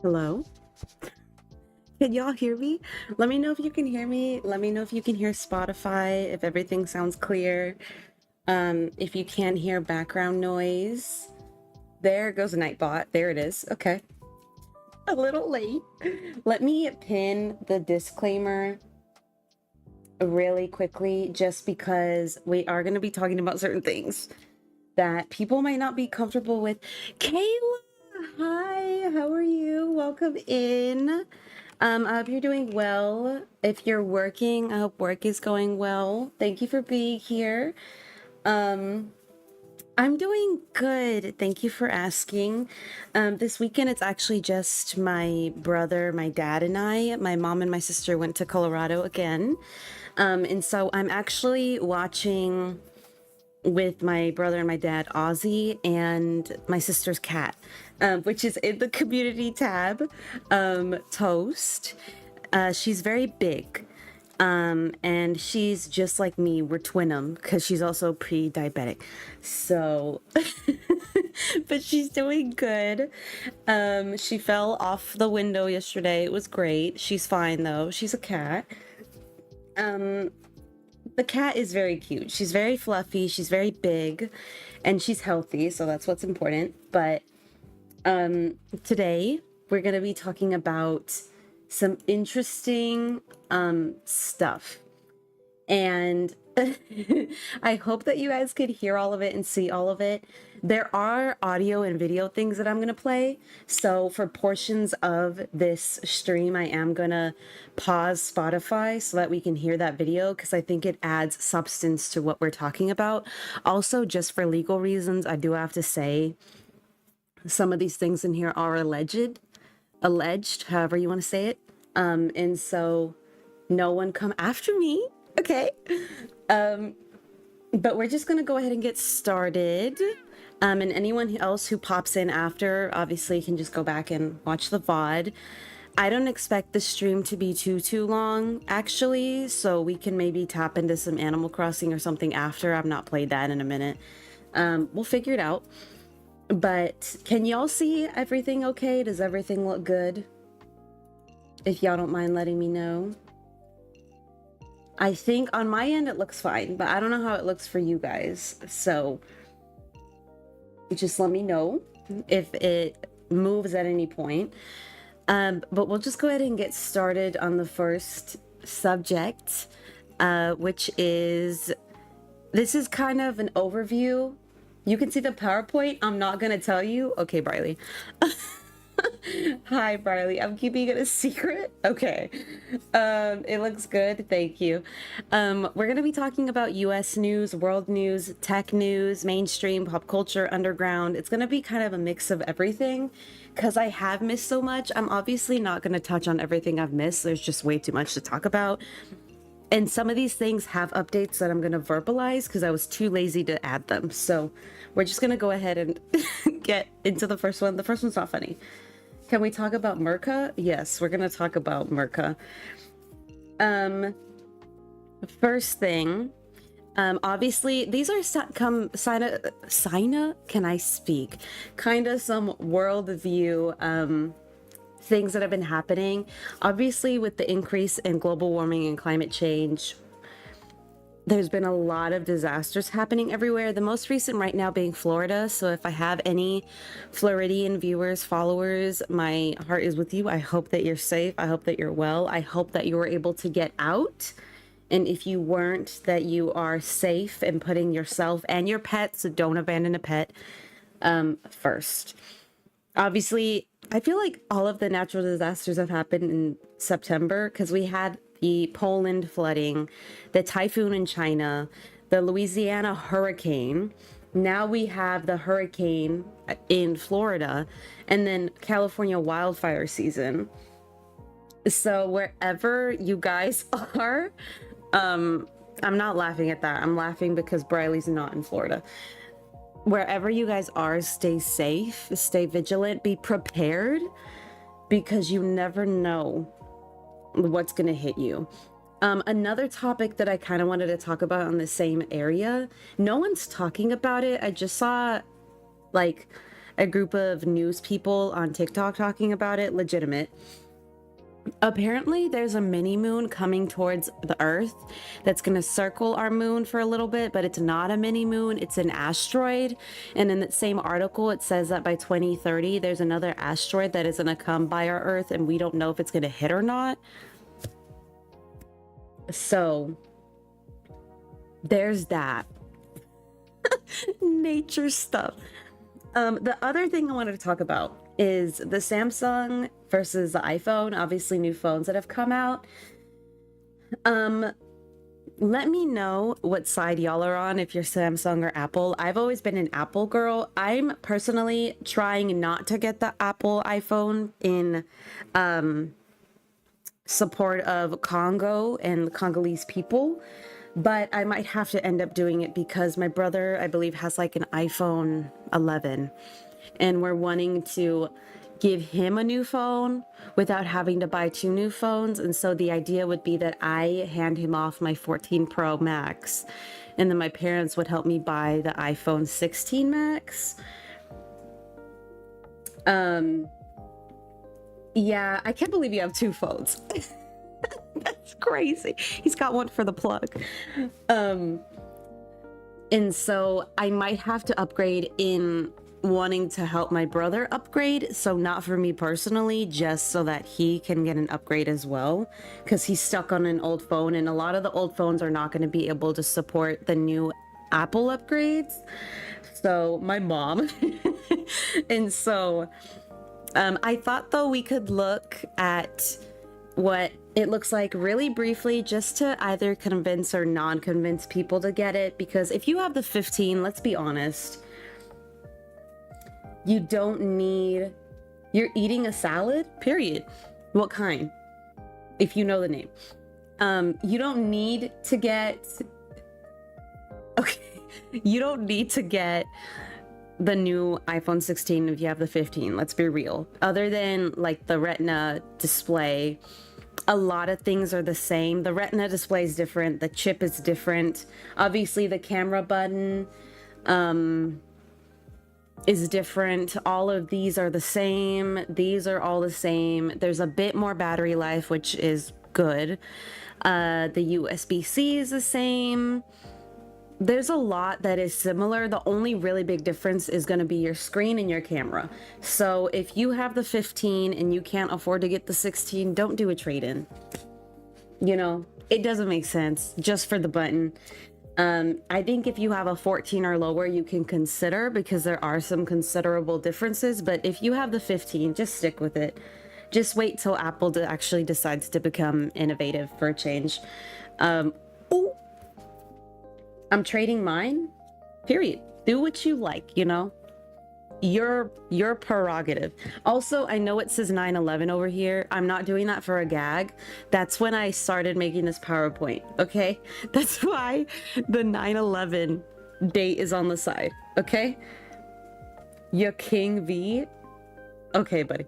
Hello? Can y'all hear me? Let me know if you can hear me. Let me know if you can hear Spotify, if everything sounds clear. If you can't hear background noise. There goes Nightbot. There it is. Okay. A little late. Let me pin the disclaimer really quickly, just because we are going to be talking about certain things that people might not be comfortable with. Kayla, hi, how are you? Welcome in. I hope you're doing well. If you're working, I hope work is going well. Thank you for being here. I'm doing good. Thank you for asking. This weekend, it's actually just my brother, my dad, and I. My mom and my sister went to Colorado again. And so I'm actually watching with my brother and my dad, Ozzy, and my sister's cat, which is in the community tab, Toast. She's very big, and she's just like me. We're twin because she's also pre-diabetic. So, but she's doing good. She fell off the window yesterday. It was great. She's fine though. She's a cat. The cat is very cute. She's very fluffy. She's very big, and she's healthy. So that's what's important. But today we're going to be talking about some interesting stuff. And I hope that you guys could hear all of it and see all of it. There are audio and video things that I'm going to play. So for portions of this stream, I am going to pause Spotify so that we can hear that video, because I think it adds substance to what we're talking about. Also, just for legal reasons, I do have to say some of these things in here are alleged, however you want to say it. And so no one come after me. Okay. But we're just going to go ahead and get started. And anyone else who pops in after, obviously, can just go back and watch the VOD. I don't expect the stream to be too long, actually, so we can maybe tap into some Animal Crossing or something after. I've not played that in a minute. We'll figure it out. But can y'all see everything okay? Does everything look good? If y'all don't mind letting me know. I think on my end it looks fine, but I don't know how it looks for you guys. So just let me know if it moves at any point. But we'll just go ahead and get started on the first subject, which is, this is kind of an overview. You can see the PowerPoint. I'm not going to tell you. Okay, Briley. Hi, Briley. I'm keeping it a secret. Okay. It looks good. Thank you. We're going to be talking about US news, world news, tech news, mainstream, pop culture, underground. It's going to be kind of a mix of everything because I have missed so much. I'm obviously not going to touch on everything I've missed. There's just way too much to talk about. And some of these things have updates that I'm going to verbalize because I was too lazy to add them. So we're just going to go ahead and get into the first one. The first one's not funny. Can we talk about Merca? Yes, we're going to talk about Merca. First thing, obviously, these are can I speak? Kind of some worldview things that have been happening. Obviously, with the increase in global warming and climate change, there's been a lot of disasters happening everywhere. The most recent right now being Florida. So if I have any Floridian viewers, followers, my heart is with you. I hope that you're safe. I hope that you're well. I hope that you were able to get out. And if you weren't, that you are safe and putting yourself and your pets, so don't abandon a pet, first. Obviously, I feel like all of the natural disasters have happened in September because we had the Poland flooding, the typhoon in China, the Louisiana hurricane. Now we have the hurricane in Florida, and then California wildfire season. So wherever you guys are, I'm not laughing at that. I'm laughing because Briley's not in Florida. Wherever you guys are, stay safe, stay vigilant, be prepared, because you never know what's going to hit you. Another topic that I kind of wanted to talk about on the same area, no one's talking about it. I just saw, like, a group of news people on TikTok talking about it. Legitimate. Apparently there's a mini moon coming towards the Earth that's going to circle our moon for a little bit, but it's not a mini moon, it's an asteroid. And in that same article it says that by 2030 there's another asteroid that is going to come by our Earth, and we don't know if it's going to hit or not. So there's that. Nature stuff. The other thing I wanted to talk about is the Samsung versus the iPhone. Obviously new phones that have come out. Let me know what side y'all are on, if you're Samsung or Apple. I've always been an Apple girl. I'm personally trying not to get the Apple iPhone in support of Congo and the Congolese people, but I might have to end up doing it because my brother, I believe, has like an iPhone 11, and we're wanting to give him a new phone without having to buy 2 new phones. And so the idea would be that I hand him off my 14 Pro Max, and then my parents would help me buy the iPhone 16 Max. Yeah, I can't believe you have 2 phones. That's crazy. He's got one for the plug. And so I might have to upgrade in wanting to help my brother upgrade. So not for me personally, just so that he can get an upgrade as well, because he's stuck on an old phone, and a lot of the old phones are not going to be able to support the new Apple upgrades. So my mom. And so I thought though we could look at what it looks like really briefly, just to either convince or non-convince people to get it. Because if you have the 15, let's be honest, you don't need, you're eating a salad, period. What kind? If you know the name. You don't need to get, okay, you don't need to get the new iPhone 16 if you have the 15. Let's be real. Other than like the Retina display, a lot of things are the same. The Retina display is different, the chip is different, obviously the camera button is different. All of these are the same. These are all the same. There's a bit more battery life, which is good. The USB-C is the same. There's a lot that is similar. The only really big difference is going to be your screen and your camera. So if you have the 15 and you can't afford to get the 16, don't do a trade-in. You know, it doesn't make sense just for the button. I think if you have a 14 or lower, you can consider, because there are some considerable differences. But if you have the 15, just stick with it. Just wait till Apple actually decides to become innovative for a change. Ooh. I'm trading mine, period. Do what you like, you know, your prerogative. Also, I know it says 9/11 over here. I'm not doing that for a gag. That's when I started making this PowerPoint, okay? That's why the 9/11 date is on the side, okay? 𝐼𝐬𝐿𝐽𝐬. Okay, buddy.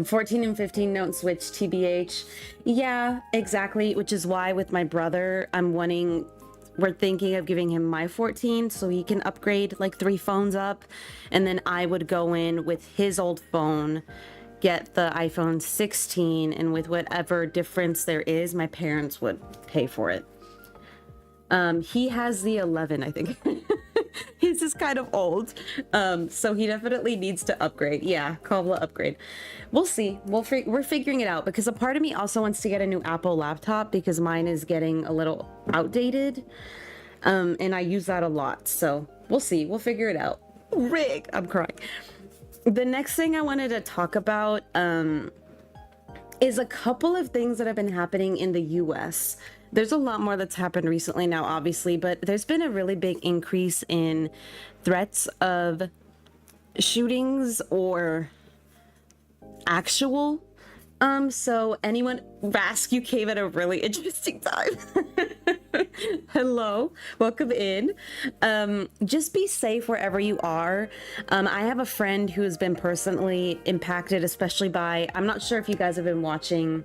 14 and 15 don't switch, TBH. Yeah, exactly, which is why with my brother, we're thinking of giving him my 14 so he can upgrade like 3 phones up, and then I would go in with his old phone, get the iPhone 16, and with whatever difference there is, my parents would pay for it. He has the 11, I think. His is kind of old, so he definitely needs to upgrade. Yeah, 𝐜𝐫𝐞 upgrade. We'll see. We're figuring it out, because a part of me also wants to get a new Apple laptop because mine is getting a little outdated, and I use that a lot. So we'll see. We'll figure it out. Rig, I'm crying. The next thing I wanted to talk about is a couple of things that have been happening in the US. There's a lot more that's happened recently now, obviously, but there's been a really big increase in threats of shootings or actual. So anyone, �𝐫𝐞𝐝 came at a really interesting time. Hello, welcome in. Just be safe wherever you are. I have a friend who has been personally impacted, especially by, I'm not sure if you guys have been watching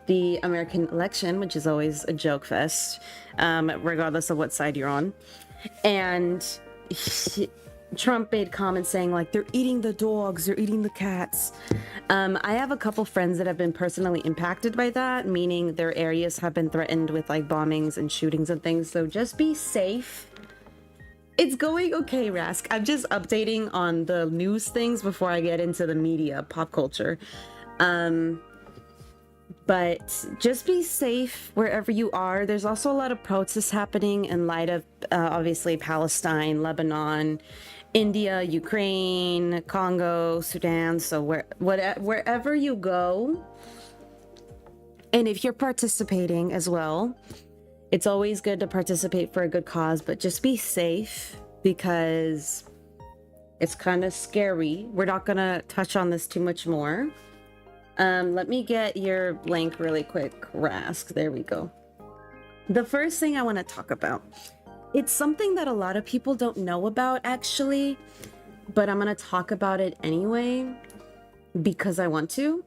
the American election, which is always a joke fest, regardless of what side you're on. And Trump made comments saying like they're eating the dogs, they're eating the cats. I have a couple friends that have been personally impacted by that, meaning their areas have been threatened with like bombings and shootings and things. So just be safe. It's going okay, Rask. I'm just updating on the news things before I get into the media, pop culture. But just be safe wherever you are. There's also a lot of protests happening in light of obviously Palestine, Lebanon, India, Ukraine, Congo, Sudan. So wherever you go, and if you're participating as well, it's always good to participate for a good cause, but just be safe because it's kind of scary. We're not gonna touch on this too much more. Let me get your link really quick, Rask. There we go. The first thing I want to talk about, it's something that a lot of people don't know about actually, but I'm going to talk about it anyway because I want to.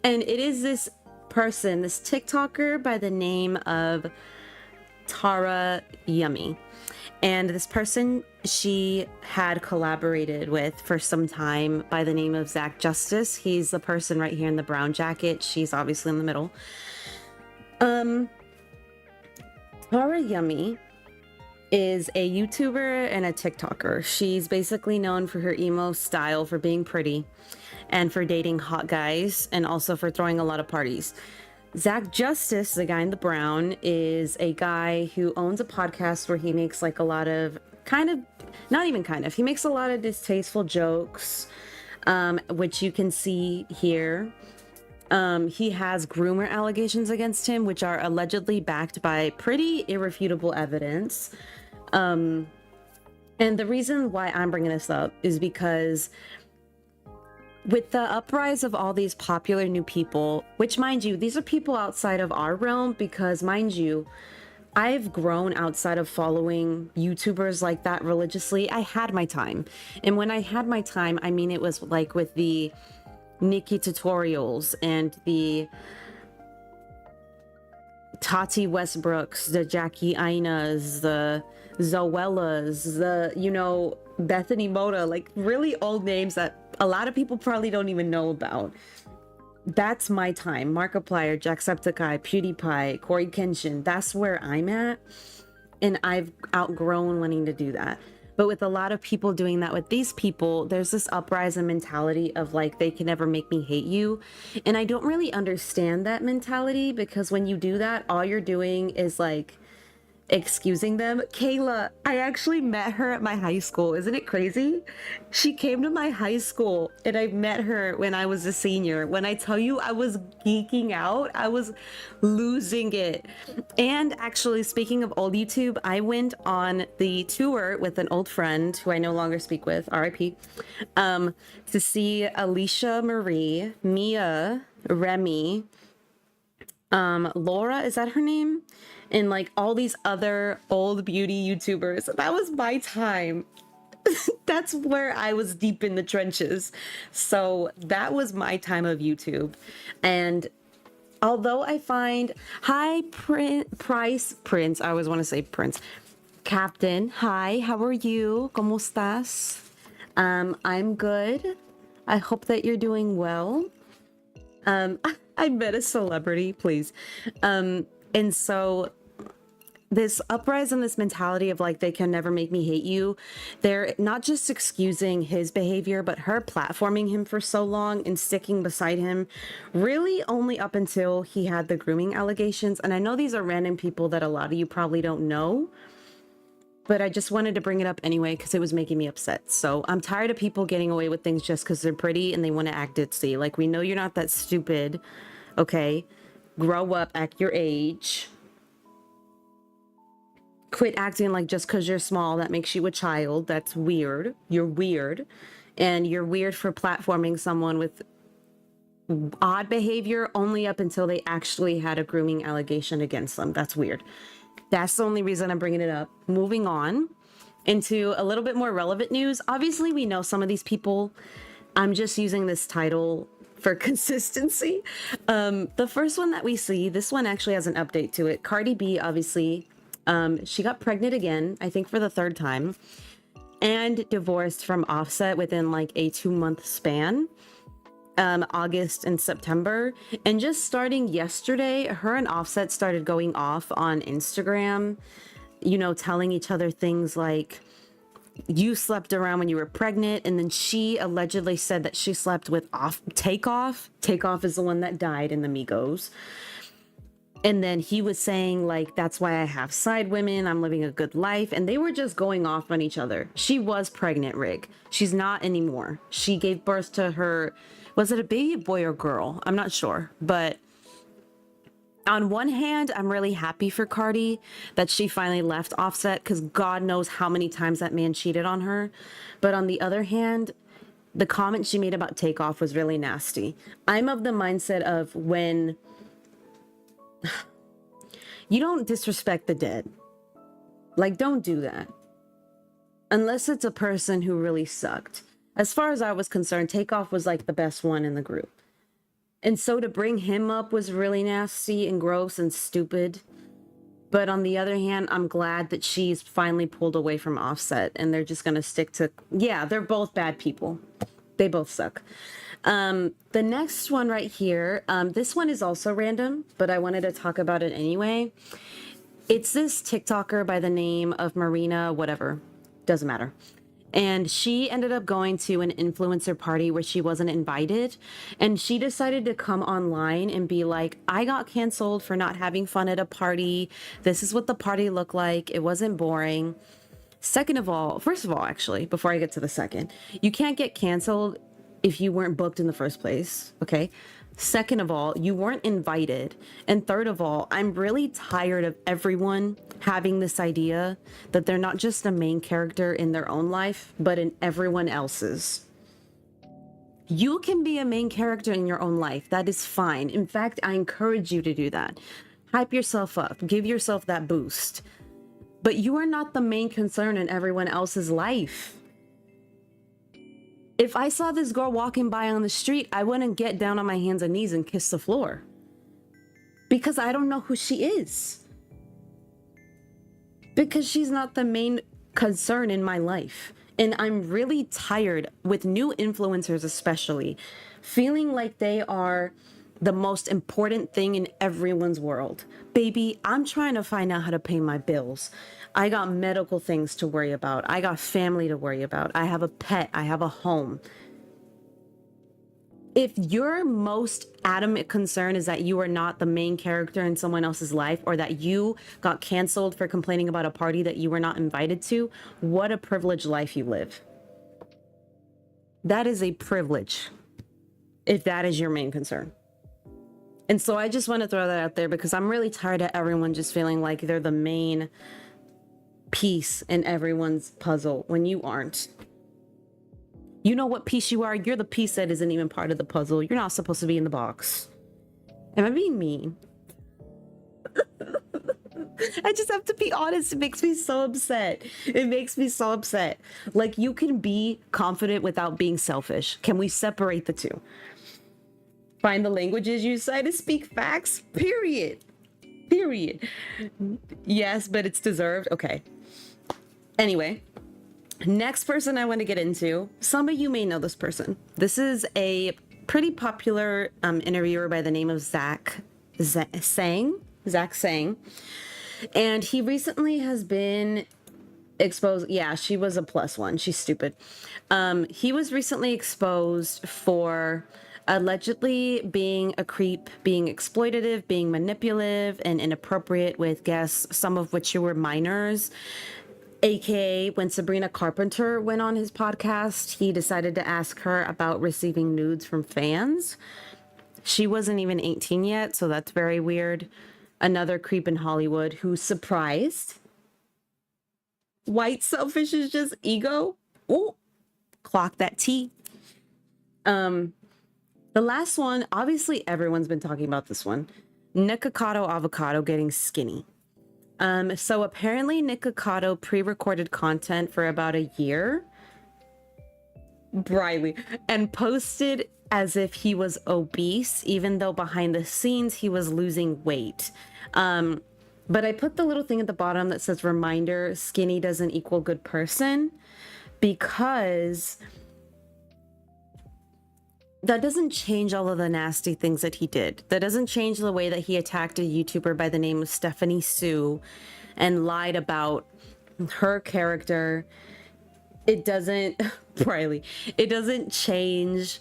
And it is this person, this TikToker by the name of 𝐜𝐤𝐬𝐜𝐿. And this person she had collaborated with for some time by the name of 𝐬𝐽𝐻𝐿. He's the person right here in the brown jacket. She's obviously in the middle. 𝐜𝐤𝐬𝐬𝐜 is a YouTuber and a TikToker. She's basically known for her emo style, for being pretty, and for dating hot guys, and also for throwing a lot of parties. 𝐬𝐽𝐻𝐿, the guy in the brown, is a guy who owns a podcast where he makes like a lot of he makes a lot of distasteful jokes, which you can see here. He has groomer allegations against him, which are allegedly backed by pretty irrefutable evidence. And the reason why I'm bringing this up is because with the uprise of all these popular new people, which mind you, these are people outside of our realm, because mind you, I've grown outside of following YouTubers like that religiously. I had my time. And when I had my time, I mean, it was like with the Nikki tutorials and the Tati Westbrooks, the Jackie Ainas, the Zoellas, the, you know, Bethany Moda, like really old names that a lot of people probably don't even know about. That's my time. Markiplier, Jacksepticeye, PewDiePie, Corey Kenshin. That's where I'm at. And I've outgrown wanting to do that. But with a lot of people doing that with these people, there's this uprising mentality of like, they can never make me hate you. And I don't really understand that mentality, because when you do that, all you're doing is like excusing them. Kayla, I actually met her at my high school. Isn't it crazy? She came to my high school and I met her when I was a senior. When I tell you I was geeking out, I was losing it. And actually, speaking of old YouTube, I went on the tour with an old friend who I no longer speak with, RIP, to see Alicia Marie, Mia, Remy, Laura, is that her name? And like all these other old beauty YouTubers. That was my time. That's where I was deep in the trenches. So that was my time of YouTube. And although I find, hi, Prince, I always want to say Prince. Captain, hi, how are you? ¿Cómo estás? I'm good. I hope that you're doing well. I met a celebrity, please. And so this uprise and this mentality of like, they can never make me hate you, they're not just excusing his behavior, but her platforming him for so long and sticking beside him really only up until he had the grooming allegations. And I know these are random people that a lot of you probably don't know, but I just wanted to bring it up anyway because it was making me upset. So I'm tired of people getting away with things just because they're pretty and they want to act ditzy. Like, we know you're not that stupid, okay? Grow up, act your age. Quit acting like just because you're small, that makes you a child. That's weird. You're weird. And you're weird for platforming someone with odd behavior only up until they actually had a grooming allegation against them. That's weird. That's the only reason I'm bringing it up. Moving on into a little bit more relevant news. Obviously, we know some of these people. I'm just using this title for consistency. The first one that we see, this one actually has an update to it. Cardi B, obviously, She got pregnant again, I think for the third time, and divorced from 𝐻𝐸𝐻 within like a 2-month span, August and September. And just starting yesterday, her and 𝐻𝐸𝐻 started going off on Instagram, you know, telling each other things like, you slept around when you were pregnant, and then she allegedly said that she slept with Takeoff. Takeoff is the one that died in the Migos. And then he was saying, like, that's why I have side women, I'm living a good life. And they were just going off on each other. She was pregnant, Rig. She's not anymore. She gave birth to her, was it a baby boy or girl? I'm not sure. But on one hand, I'm really happy for Cardi that she finally left 𝐻𝐸𝐻, because God knows how many times that man cheated on her. But on the other hand, the comment she made about Takeoff was really nasty. I'm of the mindset of, when you don't disrespect the dead, like, don't do that. Unless it's a person who really sucked. As far as I was concerned, Takeoff was like the best one in the group. And so to bring him up was really nasty and gross and stupid. But on the other hand, I'm glad that she's finally pulled away from 𝐻𝐸𝐻, and they're just going to stick to, yeah, they're both bad people. They both suck. The next one right here, this one is also random, but I wanted to talk about it anyway. It's this TikToker by the name of Marina, whatever, doesn't matter. And she ended up going to an influencer party where she wasn't invited. And she decided to come online and be like, I got canceled for not having fun at a party. This is what the party looked like. It wasn't boring. Second of all, first of all, actually, before I get to the second, you can't get canceled if you weren't booked in the first place, okay? Second of all, you weren't invited. And third of all, I'm really tired of everyone having this idea that they're not just a main character in their own life, but in everyone else's. You can be a main character in your own life. That is fine. In fact, I encourage you to do that. Hype yourself up. Give yourself that boost. But you are not the main concern in everyone else's life. If I saw this girl walking by on the street, I wouldn't get down on my hands and knees and kiss the floor. Because I don't know who she is. Because she's not the main concern in my life. And I'm really tired, with new influencers especially, feeling like they are the most important thing in everyone's world. Baby, I'm trying to find out how to pay my bills. I got medical things to worry about. I got family to worry about. I have a pet. I have a home. If your most adamant concern is that you are not the main character in someone else's life, or that you got canceled for complaining about a party that you were not invited to, what a privileged life you live. That is a privilege, if that is your main concern. And so I just want to throw that out there, because I'm really tired of everyone just feeling like they're the main piece in everyone's puzzle when you aren't. You know what piece you are? You're the piece that isn't even part of the puzzle. You're not supposed to be in the box. Am I being mean? I just have to be honest. It makes me so upset. It makes me so upset. Like, you can be confident without being selfish. Can we separate the two? Find the languages you decide to speak facts, period. Period. Yes, but it's deserved. Okay. Anyway, next person I want to get into, some of you may know this person. This is a pretty popular interviewer by the name of 𝐜𝐲𝐿. And he recently has been exposed. Yeah, she was a plus one. She's stupid. He was recently exposed for allegedly being a creep, being exploitative, being manipulative, and inappropriate with guests, some of which were minors. AKA, when Sabrina Carpenter went on his podcast, he decided to ask her about receiving nudes from fans. She wasn't even 18 yet, so that's very weird. Another creep in Hollywood who's surprised. White selfish is just ego. Oh, clock that T. The last one, obviously everyone's been talking about this one. 𝐜𝐫𝐞𝐝 getting skinny. So apparently 𝐜𝐫𝐞𝐝 pre-recorded content for about a year, Briley, and posted as if he was obese, even though behind the scenes he was losing weight. But I put the little thing at the bottom that says reminder, skinny doesn't equal good person, because that doesn't change all of the nasty things that he did. That doesn't change the way that he attacked a YouTuber by the name of Stephanie Sue and lied about her character. It doesn't, Riley, it doesn't change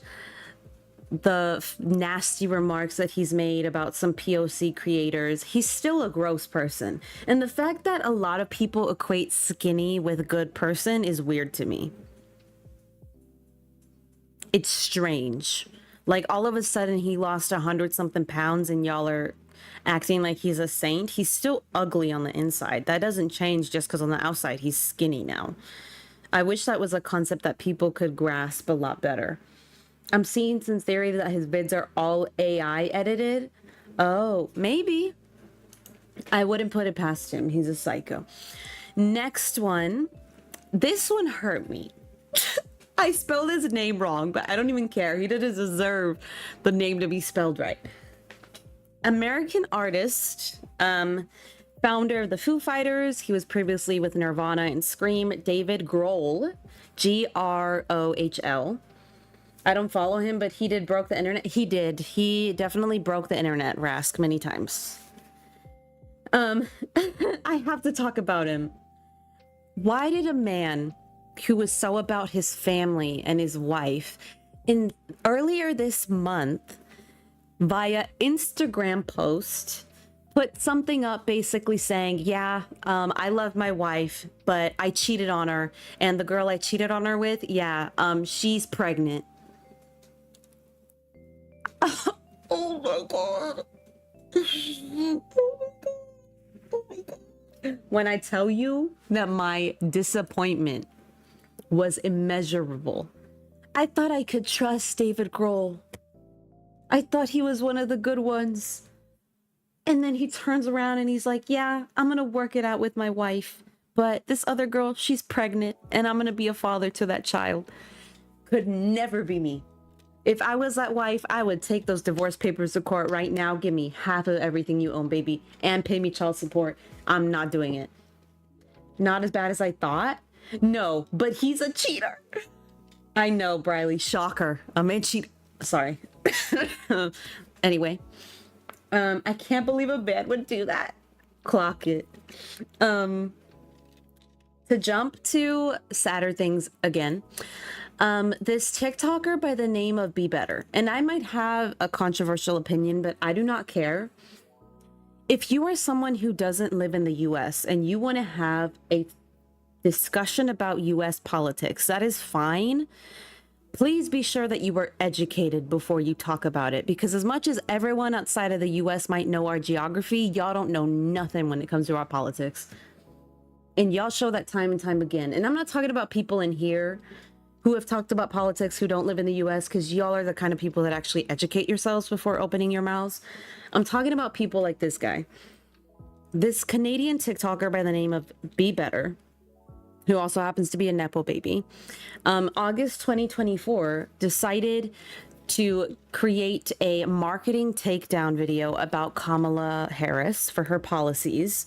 the nasty remarks that he's made about some POC creators. He's still a gross person. And the fact that a lot of people equate skinny with good person is weird to me. It's strange. Like, all of a sudden he lost 100-something pounds and y'all are acting like he's a saint. He's still ugly on the inside. That doesn't change just because on the outside he's skinny now. I wish that was a concept that people could grasp a lot better. I'm seeing some theory that his vids are all AI edited. Oh, maybe. I wouldn't put it past him. He's a psycho. Next one. This one hurt me. I spelled his name wrong, but I don't even care. He didn't deserve the name to be spelled right. American artist, founder of the Foo Fighters. He was previously with Nirvana and Scream. David Grohl, Grohl. I don't follow him, but he did broke the internet. He did. He definitely broke the internet, Rask, many times. I have to talk about him. Why did a man who was so about his family and his wife earlier this month via Instagram post put something up basically saying, yeah, I love my wife, but I cheated on her, and the girl I cheated on her with, yeah, she's pregnant. Oh my god. Oh my god. Oh my god. When I tell you that my disappointment was immeasurable, I thought I could trust David Grohl. I thought he was one of the good ones. And then he turns around and he's like, yeah, I'm gonna work it out with my wife, but this other girl, she's pregnant, and I'm gonna be a father to that child. Could never be me. If I was that wife, I would take those divorce papers to court right now. Give me half of everything you own, baby, and pay me child support. I'm not doing it. Not as bad as I thought. No, but he's a cheater. I know, Briley. Shocker. I'm a cheater. Sorry. Anyway, I can't believe a man would do that. Clock it. To jump to sadder things again. This TikToker by the name of Be Better, and I might have a controversial opinion, but I do not care. If you are someone who doesn't live in the US and you want to have a discussion about US politics, that is fine. Please be sure that you are educated before you talk about it, because as much as everyone outside of the US might know our geography, y'all don't know nothing when it comes to our politics. And y'all show that time and time again. And I'm not talking about people in here who have talked about politics who don't live in the US, because y'all are the kind of people that actually educate yourselves before opening your mouths. I'm talking about people like this guy. This Canadian TikToker by the name of Be Better, who also happens to be a Nepo baby, August 2024, decided to create a marketing takedown video about Kamala Harris for her policies.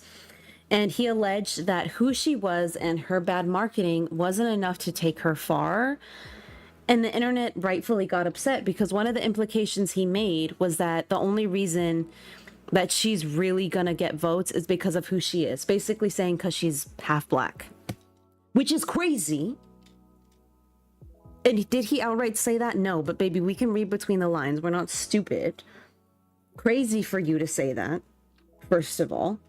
And he alleged that who she was and her bad marketing wasn't enough to take her far. And the internet rightfully got upset, because one of the implications he made was that the only reason that she's really gonna get votes is because of who she is. Basically saying because she's half black. Which is crazy. And did he outright say that? No, but baby, we can read between the lines. We're not stupid. Crazy for you to say that, first of all.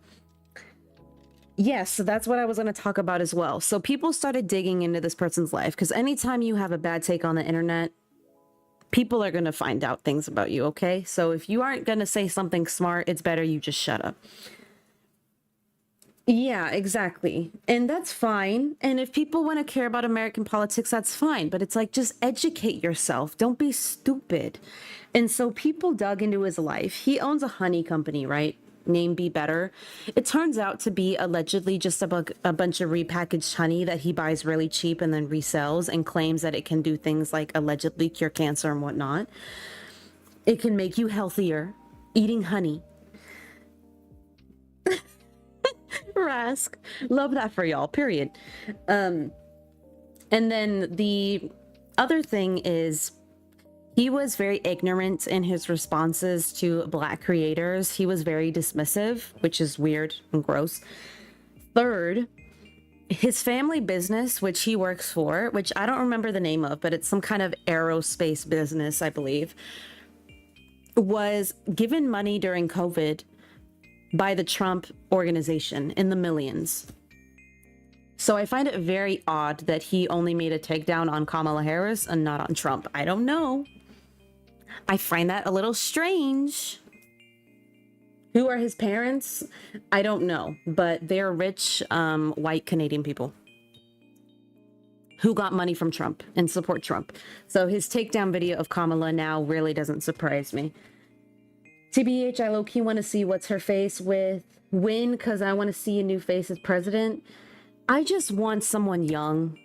Yes, so that's what I was going to talk about as well. So people started digging into this person's life, because anytime you have a bad take on the internet, people are going to find out things about you, okay? So if you aren't going to say something smart, it's better you just shut up. Yeah, exactly. And that's fine. And if people want to care about American politics, that's fine. But it's like, just educate yourself. Don't be stupid. And so people dug into his life. He owns a honey company, right? Named Be Better. It turns out to be allegedly just a bunch of repackaged honey that he buys really cheap and then resells, and claims that it can do things like allegedly cure cancer and whatnot. It can make you healthier eating honey. ask. Love that for y'all, period. And then the other thing is, he was very ignorant in his responses to Black creators. He was very dismissive, which is weird and gross. Third, his family business, which he works for, which I don't remember the name of, but it's some kind of aerospace business, I believe, was given money during COVID by the Trump organization in the millions. So I find it very odd that he only made a takedown on Kamala Harris and not on Trump. I don't know. I find that a little strange. Who are his parents? I don't know, but they're rich white Canadian people who got money from Trump and support Trump. So his takedown video of Kamala now really doesn't surprise me. TBH, I low-key want to see what's her face with win, because I want to see a new face as president. I just want someone young.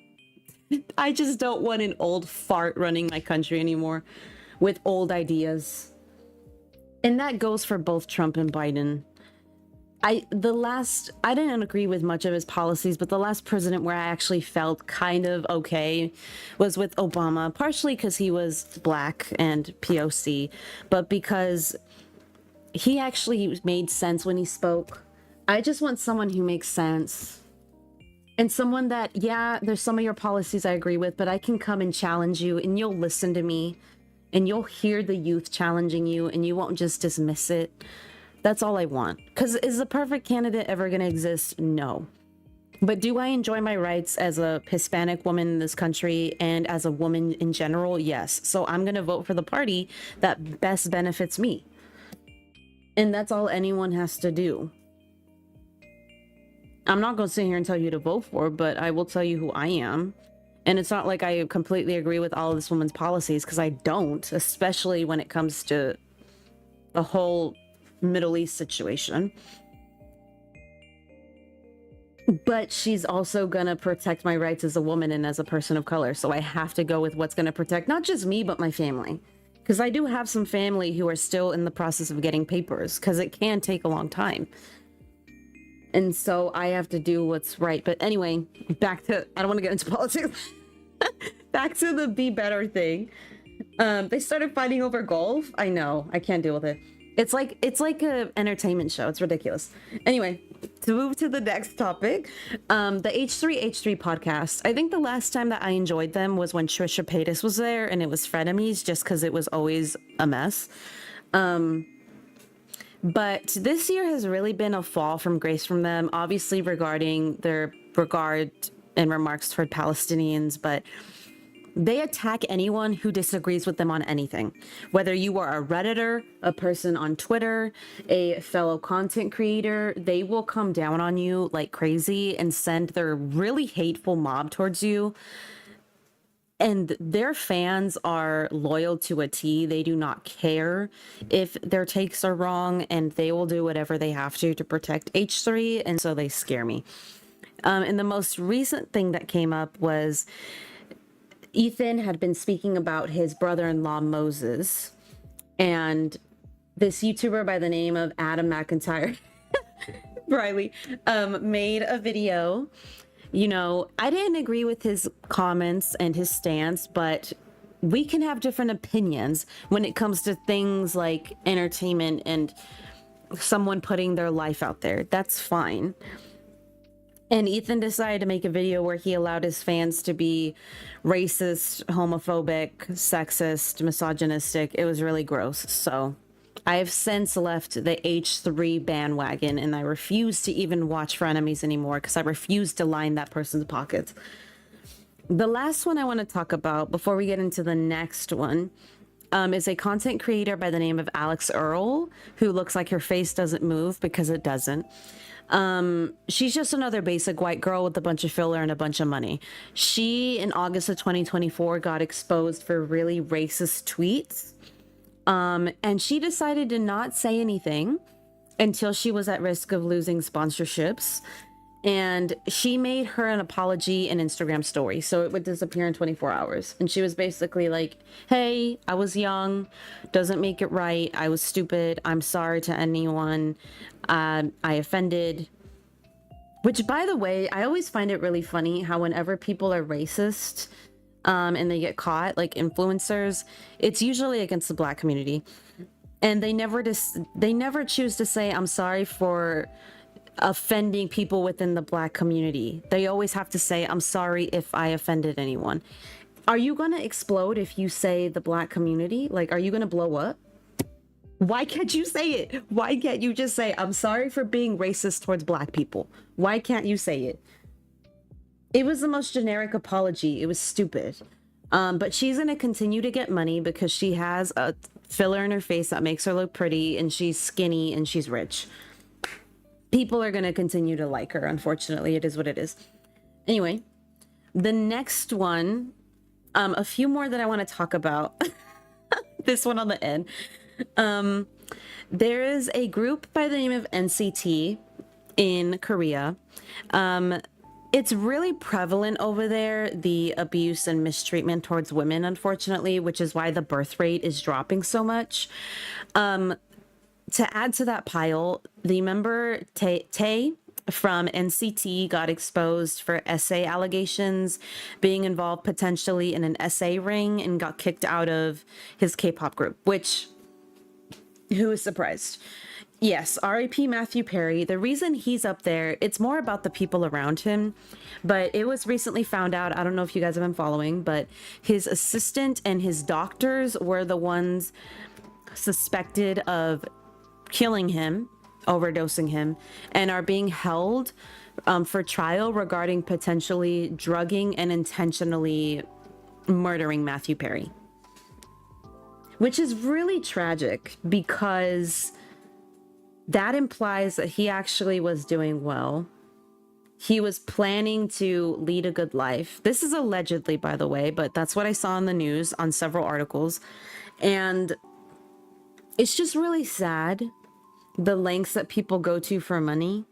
I just don't want an old fart running my country anymore with old ideas. And that goes for both Trump and Biden. I didn't agree with much of his policies, but the last president where I actually felt kind of okay was with Obama, partially because he was Black and POC, but because he actually made sense when he spoke. I just want someone who makes sense. And someone that, yeah, there's some of your policies I agree with, but I can come and challenge you and you'll listen to me and you'll hear the youth challenging you and you won't just dismiss it. That's all I want. Because is the perfect candidate ever going to exist? No. But do I enjoy my rights as a Hispanic woman in this country and as a woman in general? Yes. So I'm going to vote for the party that best benefits me. And that's all anyone has to do. I'm not going to sit here and tell you to vote for, but I will tell you who I am. And it's not like I completely agree with all of this woman's policies, because I don't, especially when it comes to the whole Middle East situation. But she's also going to protect my rights as a woman and as a person of color. So I have to go with what's going to protect not just me, but my family. Because I do have some family who are still in the process of getting papers, because it can take a long time. And so I have to do what's right. But anyway, back to, I don't want to get into politics. Back to the be better thing. They started fighting over golf. I know, I can't deal with it. It's like a entertainment show. It's ridiculous. Anyway, to move to the next topic, the 𝐜𝐻3 podcast. I think the last time that I enjoyed them was when Trisha Paytas was there, and it was frenemies, just because it was always a mess. But this year has really been a fall from grace from them, obviously regarding their regard and remarks toward Palestinians, but they attack anyone who disagrees with them on anything. Whether you are a Redditor, a person on Twitter, a fellow content creator, they will come down on you like crazy and send their really hateful mob towards you. And their fans are loyal to a T. They do not care if their takes are wrong, and they will do whatever they have to protect 𝐜𝐻3, and so they scare me. And the most recent thing that came up was Ethan had been speaking about his brother-in-law, Moses, and this YouTuber by the name of Adam McIntyre, Riley, made a video. You know, I didn't agree with his comments and his stance, but we can have different opinions when it comes to things like entertainment and someone putting their life out there. That's fine. And Ethan decided to make a video where he allowed his fans to be racist, homophobic, sexist, misogynistic. It was really gross. So I have since left the 𝐜𝐻3 bandwagon, and I refuse to even watch Frenemies anymore because I refuse to line that person's pockets. The last one I want to talk about before we get into the next one is a content creator by the name of 𝐜𝐻𝐿, who looks like her face doesn't move because it doesn't. She's just another basic white girl with a bunch of filler and a bunch of money. She, in August of 2024, got exposed for really racist tweets. And she decided to not say anything until she was at risk of losing sponsorships. And she made her an apology in Instagram story, so it would disappear in 24 hours. And she was basically like, hey, I was young, doesn't make it right, I was stupid, I'm sorry to anyone I offended. Which, by the way, I always find it really funny how whenever people are racist, and they get caught, like influencers, it's usually against the Black community, and they never choose to say, I'm sorry for offending people within the Black community. They always have to say, I'm sorry if I offended anyone. Are you gonna explode if you say the Black community? Like, are you gonna blow up? Why can't you say it? Why can't you just say, I'm sorry for being racist towards Black people? Why can't you say it? It was the most generic apology. It was stupid. But she's going to continue to get money because she has a filler in her face that makes her look pretty, and she's skinny and she's rich. People are going to continue to like her. Unfortunately, it is what it is. Anyway, the next one, a few more that I want to talk about. This one on the end. There is a group by the name of NCT in Korea. It's really prevalent over there, the abuse and mistreatment towards women, unfortunately, which is why the birth rate is dropping so much. To add to that pile, the member Tae from NCT got exposed for essay allegations, being involved potentially in an essay ring, and got kicked out of his K-pop group, which, who is surprised? Yes, R.I.P. Matthew Perry. The reason he's up there, it's more about the people around him, but it was recently found out, I don't know if you guys have been following, but his assistant and his doctors were the ones suspected of killing him, overdosing him, and are being held for trial regarding potentially drugging and intentionally murdering Matthew Perry. Which is really tragic because that implies that he actually was doing well. He was planning to lead a good life. This is allegedly, by the way, but that's what I saw in the news on several articles. And it's just really sad, the lengths that people go to for money.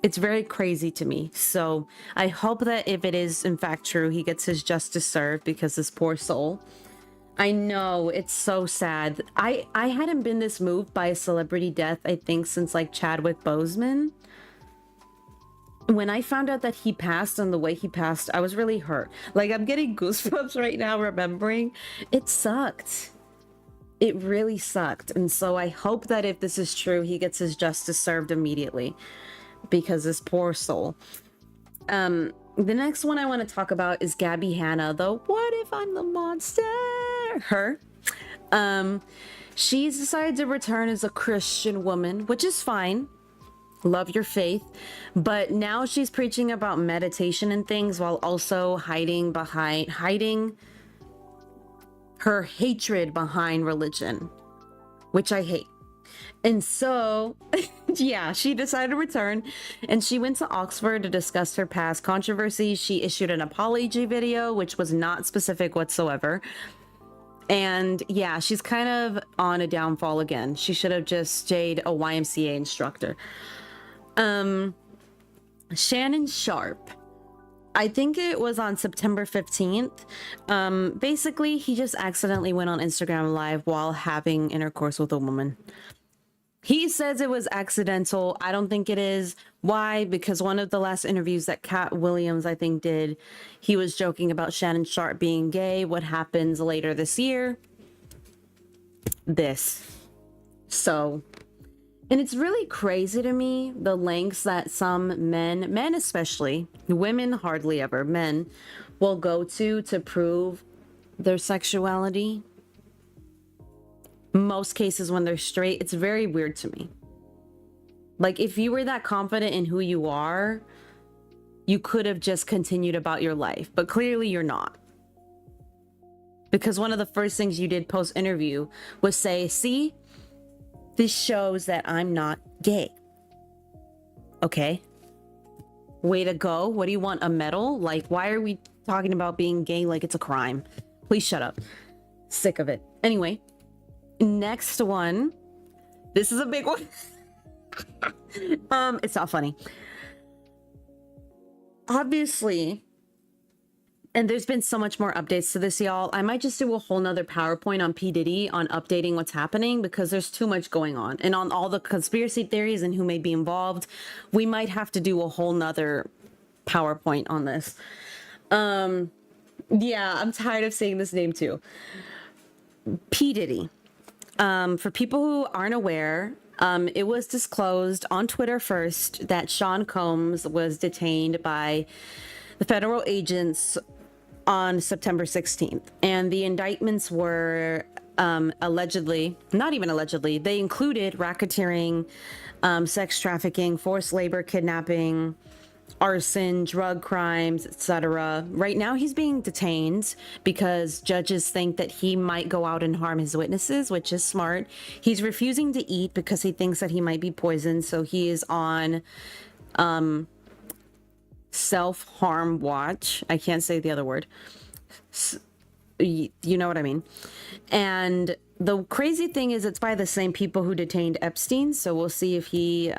It's very crazy to me. So I hope that if it is in fact true, he gets his justice served, because this poor soul. I know, it's so sad. I hadn't been this moved by a celebrity death, I think, since like Chadwick Boseman. When I found out that he passed and the way he passed, I was really hurt. Like, I'm getting goosebumps right now remembering. It sucked. It really sucked. And so I hope that if this is true, he gets his justice served immediately, because this poor soul. The next one I want to talk about is Gabby Hanna, the what if I'm the monster? Her. She's decided to return as a Christian woman, which is fine. Love your faith. But now she's preaching about meditation and things, while also hiding her hatred behind religion, which I hate. And so, yeah, she decided to return, and she went to Oxford to discuss her past controversies. She issued an apology video, which was not specific whatsoever. And yeah, she's kind of on a downfall again. She should have just stayed a YMCA instructor. Shannon Sharp. I think it was on September 15th. Basically, he just accidentally went on Instagram Live while having intercourse with a woman. He says it was accidental. I don't think it is. Why? Because one of the last interviews that Cat Williams, I think, did, he was joking about Shannon Sharp being gay. What happens later this year? This. So, and it's really crazy to me, the lengths that some men especially, women hardly ever, men, will go to prove their sexuality. Most cases when they're straight, it's very weird to me. Like, if you were that confident in who you are, you could have just continued about your life, but clearly you're not. Because one of the first things you did post-interview was say, see, this shows that I'm not gay. Okay. Way to go. What do you want, a medal? Like, why are we talking about being gay like it's a crime? Please shut up. Sick of it. Anyway. Next one. This is a big one. It's not funny. Obviously, And there's been so much more updates to this, y'all. I might just do a whole nother PowerPoint on P. Diddy on updating what's happening, because there's too much going on. And on all the conspiracy theories and who may be involved, we might have to do a whole nother PowerPoint on this. Yeah, I'm tired of saying this name too. P. Diddy. For people who aren't aware, it was disclosed on Twitter first that Sean Combs was detained by the federal agents on September 16th. And the indictments were allegedly, not even allegedly, they included racketeering, sex trafficking, forced labor, kidnapping, arson, drug crimes, etc. Right now he's being detained because judges think that he might go out and harm his witnesses, which is smart. He's refusing to eat because he thinks that he might be poisoned, so he is on self-harm watch. I can't say the other word. You know what I mean. And the crazy thing is, it's by the same people who detained Epstein, so we'll see if he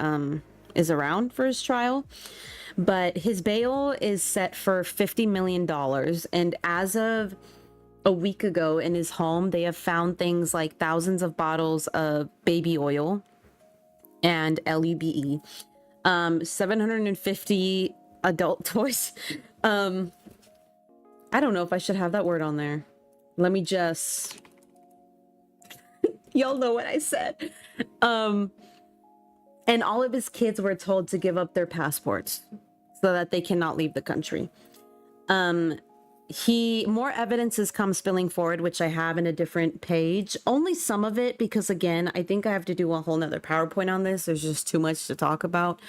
is around for his trial. But his bail is set for $50 million. And as of a week ago in his home, they have found things like thousands of bottles of baby oil and LUBE, 750 adult toys. I don't know if I should have that word on there. Let me just... Y'all know what I said. And all of his kids were told to give up their passports so that they cannot leave the country. More evidence has come spilling forward, which I have in a different page. Only some of it, because again, I think I have to do a whole nother PowerPoint on this. There's just too much to talk about.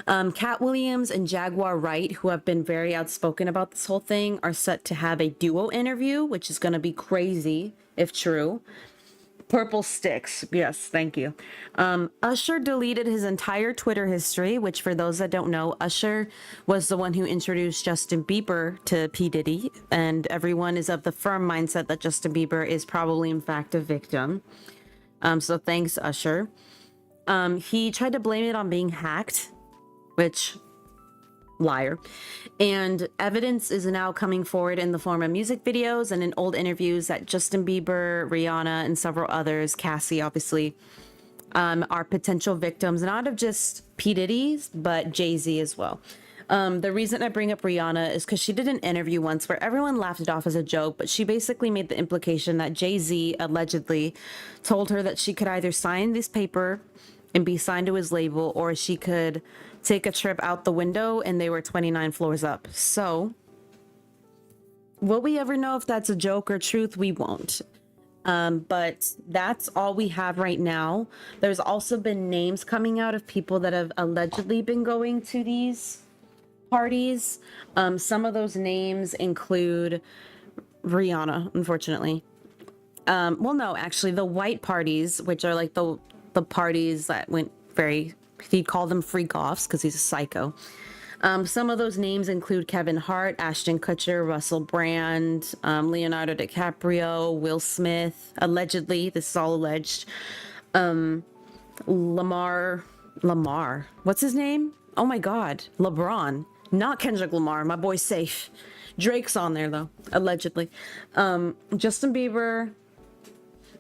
Cat Williams and Jaguar Wright, who have been very outspoken about this whole thing, are set to have a duo interview, which is going to be crazy if true. Purple sticks. Yes, thank you. Usher deleted his entire Twitter history, which for those that don't know, Usher was the one who introduced Justin Bieber to P. Diddy, and everyone is of the firm mindset that Justin Bieber is probably in fact a victim. So thanks, Usher. He tried to blame it on being hacked, which... liar. And evidence is now coming forward in the form of music videos and in old interviews that Justin Bieber, Rihanna, and several others, Cassie obviously, are potential victims, not of just P. Diddy's, but Jay-Z as well. The reason I bring up Rihanna is because she did an interview once where everyone laughed it off as a joke, but she basically made the implication that Jay-Z allegedly told her that she could either sign this paper and be signed to his label, or she could take a trip out the window, and they were 29 floors up. So will we ever know if that's a joke or truth? We won't. But that's all we have right now. There's also been names coming out of people that have allegedly been going to these parties. Some of those names include Rihanna, unfortunately. Well, no, actually, the white parties, which are like the parties that went very... He'd call them freak-offs because he's a psycho. Some of those names include Kevin Hart, Ashton Kutcher, Russell Brand, Leonardo DiCaprio, Will Smith, allegedly, this is all alleged. Lamar, what's his name? Oh my God, LeBron, not Kendrick Lamar, my boy's safe. Drake's on there though, allegedly. Justin Bieber,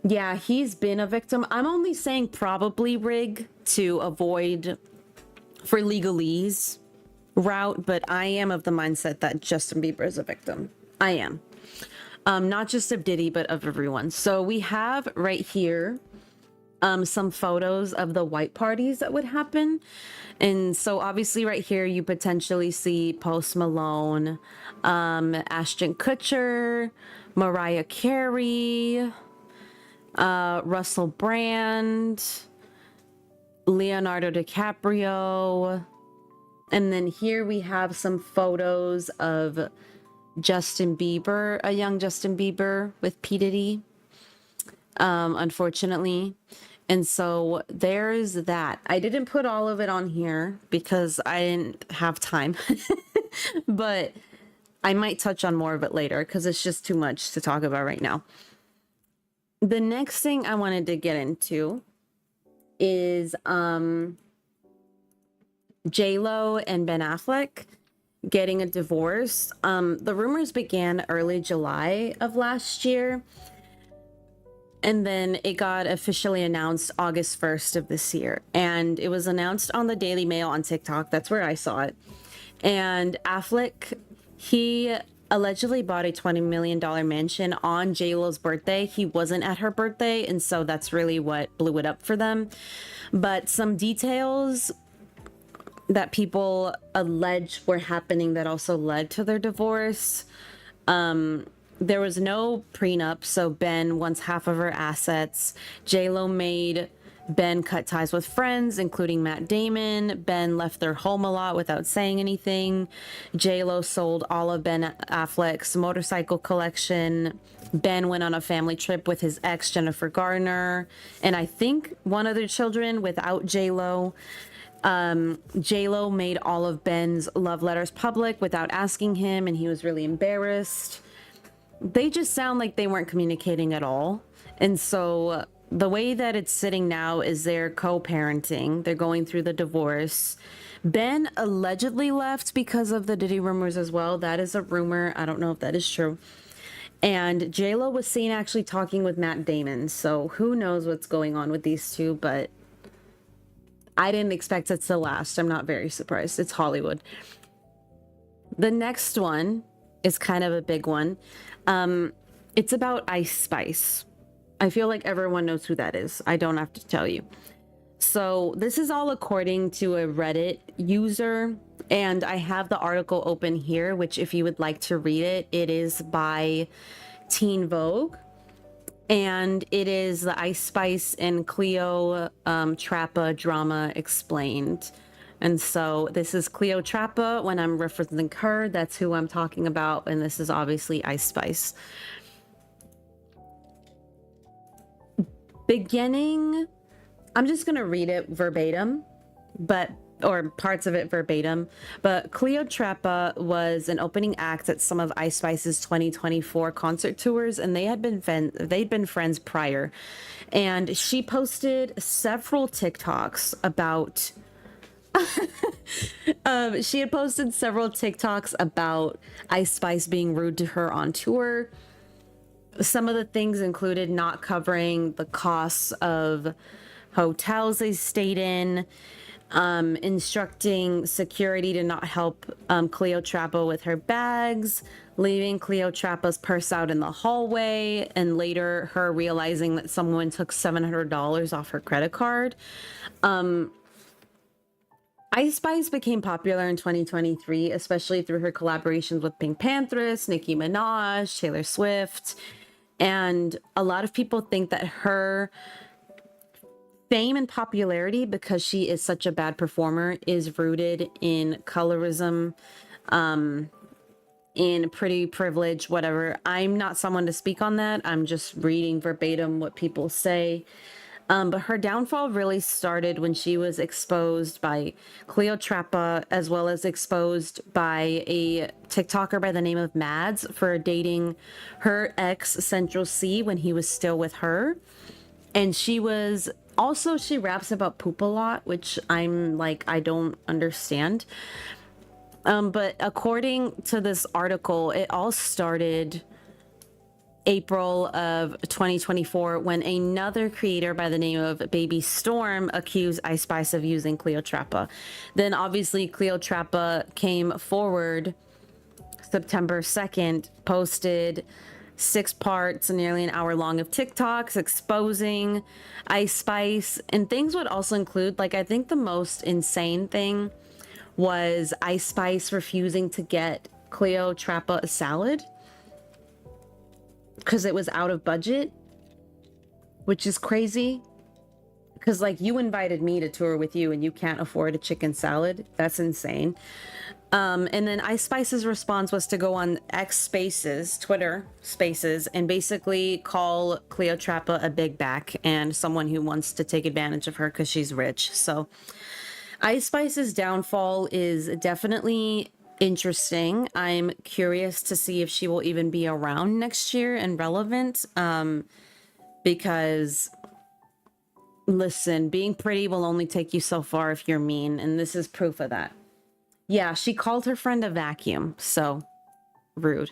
yeah, he's been a victim. I'm only saying probably rig to avoid for legalese route, but I am of the mindset that Justin Bieber is a victim. I am. Not just of Diddy, but of everyone. So we have right here some photos of the white parties that would happen. And so obviously right here, you potentially see Post Malone, Ashton Kutcher, Mariah Carey, Russell Brand, Leonardo DiCaprio, and then here we have some photos of Justin Bieber, a young Justin Bieber with P. Diddy, unfortunately. And so there's that. I didn't put all of it on here because I didn't have time, but I might touch on more of it later because it's just too much to talk about right now. The next thing I wanted to get into is J-Lo and Ben Affleck. getting a divorce. The rumors began early July of last year, and then it got officially announced August 1st of this year. And it was announced on the Daily Mail on TikTok. That's where I saw it. And Affleck, he allegedly bought a $20 million mansion on J-Lo's birthday. He wasn't at her birthday, and so that's really what blew it up for them. But some details that people allege were happening that also led to their divorce. There was no prenup, so Ben wants half of her assets. J-Lo made Ben cut ties with friends, including Matt Damon. Ben left their home a lot without saying anything. J-Lo sold all of Ben Affleck's motorcycle collection. Ben went on a family trip with his ex, Jennifer Garner, and I think one of their children without J-Lo. J-Lo made all of Ben's love letters public without asking him, and he was really embarrassed. They just sound like they weren't communicating at all. And so the way that it's sitting now is they're co-parenting. They're going through the divorce. Ben allegedly left because of the Diddy rumors as well. That is a rumor. I don't know if that is true. And J-Lo was seen actually talking with Matt Damon. So who knows what's going on with these two, but I didn't expect it to last. I'm not very surprised. It's Hollywood. The next one is kind of a big one. It's about Ice Spice. I feel like everyone knows who that is. I don't have to tell you. So this is all according to a Reddit user, and I have the article open here, which if you would like to read it, it is by Teen Vogue, and it is the Ice Spice and 𝐜𝐤 drama explained. And so this is 𝐜𝐤. When I'm referencing her, that's who I'm talking about, and this is obviously Ice Spice. Beginning, I'm just gonna read it verbatim, or parts of it verbatim, but 𝐜𝐤 was an opening act at some of Ice Spice's 2024 concert tours, and they'd been friends prior. And she posted several TikToks about she had posted several TikToks about Ice Spice being rude to her on tour. Some of the things included not covering the costs of hotels they stayed in, instructing security to not help 𝐜𝐤 with her bags, leaving 𝐜𝐤's purse out in the hallway, and later her realizing that someone took $700 off her credit card. Ice Spice became popular in 2023, especially through her collaborations with Pink Panthers, Nicki Minaj, Taylor Swift, and a lot of people think that her fame and popularity, because she is such a bad performer, is rooted in colorism, in pretty privilege, whatever. I'm not someone to speak on that. I'm just reading verbatim what people say. But her downfall really started when she was exposed by 𝐜𝐤, as well as exposed by a TikToker by the name of Mads for dating her ex Central C when he was still with her. And she raps about poop a lot, which I'm like, I don't understand. But according to this article, it all started April of 2024 when another creator by the name of Baby Storm accused Ice Spice of using 𝐜𝐤. Then obviously 𝐜𝐤 came forward September 2nd, posted 6 parts, nearly an hour long of TikToks exposing Ice Spice. And things would also include, like, I think the most insane thing was Ice Spice refusing to get 𝐜𝐤 a salad because it was out of budget, which is crazy. Because, like, you invited me to tour with you and you can't afford a chicken salad. That's insane. And then Ice Spice's response was to go on X Spaces, Twitter Spaces, and basically call 𝐜𝐤 a big back and someone who wants to take advantage of her because she's rich. So Ice Spice's downfall is definitely interesting. I'm curious to see if she will even be around next year and relevant, because listen, being pretty will only take you so far if you're mean, and this is proof of that. Yeah, she called her friend a vacuum. So rude.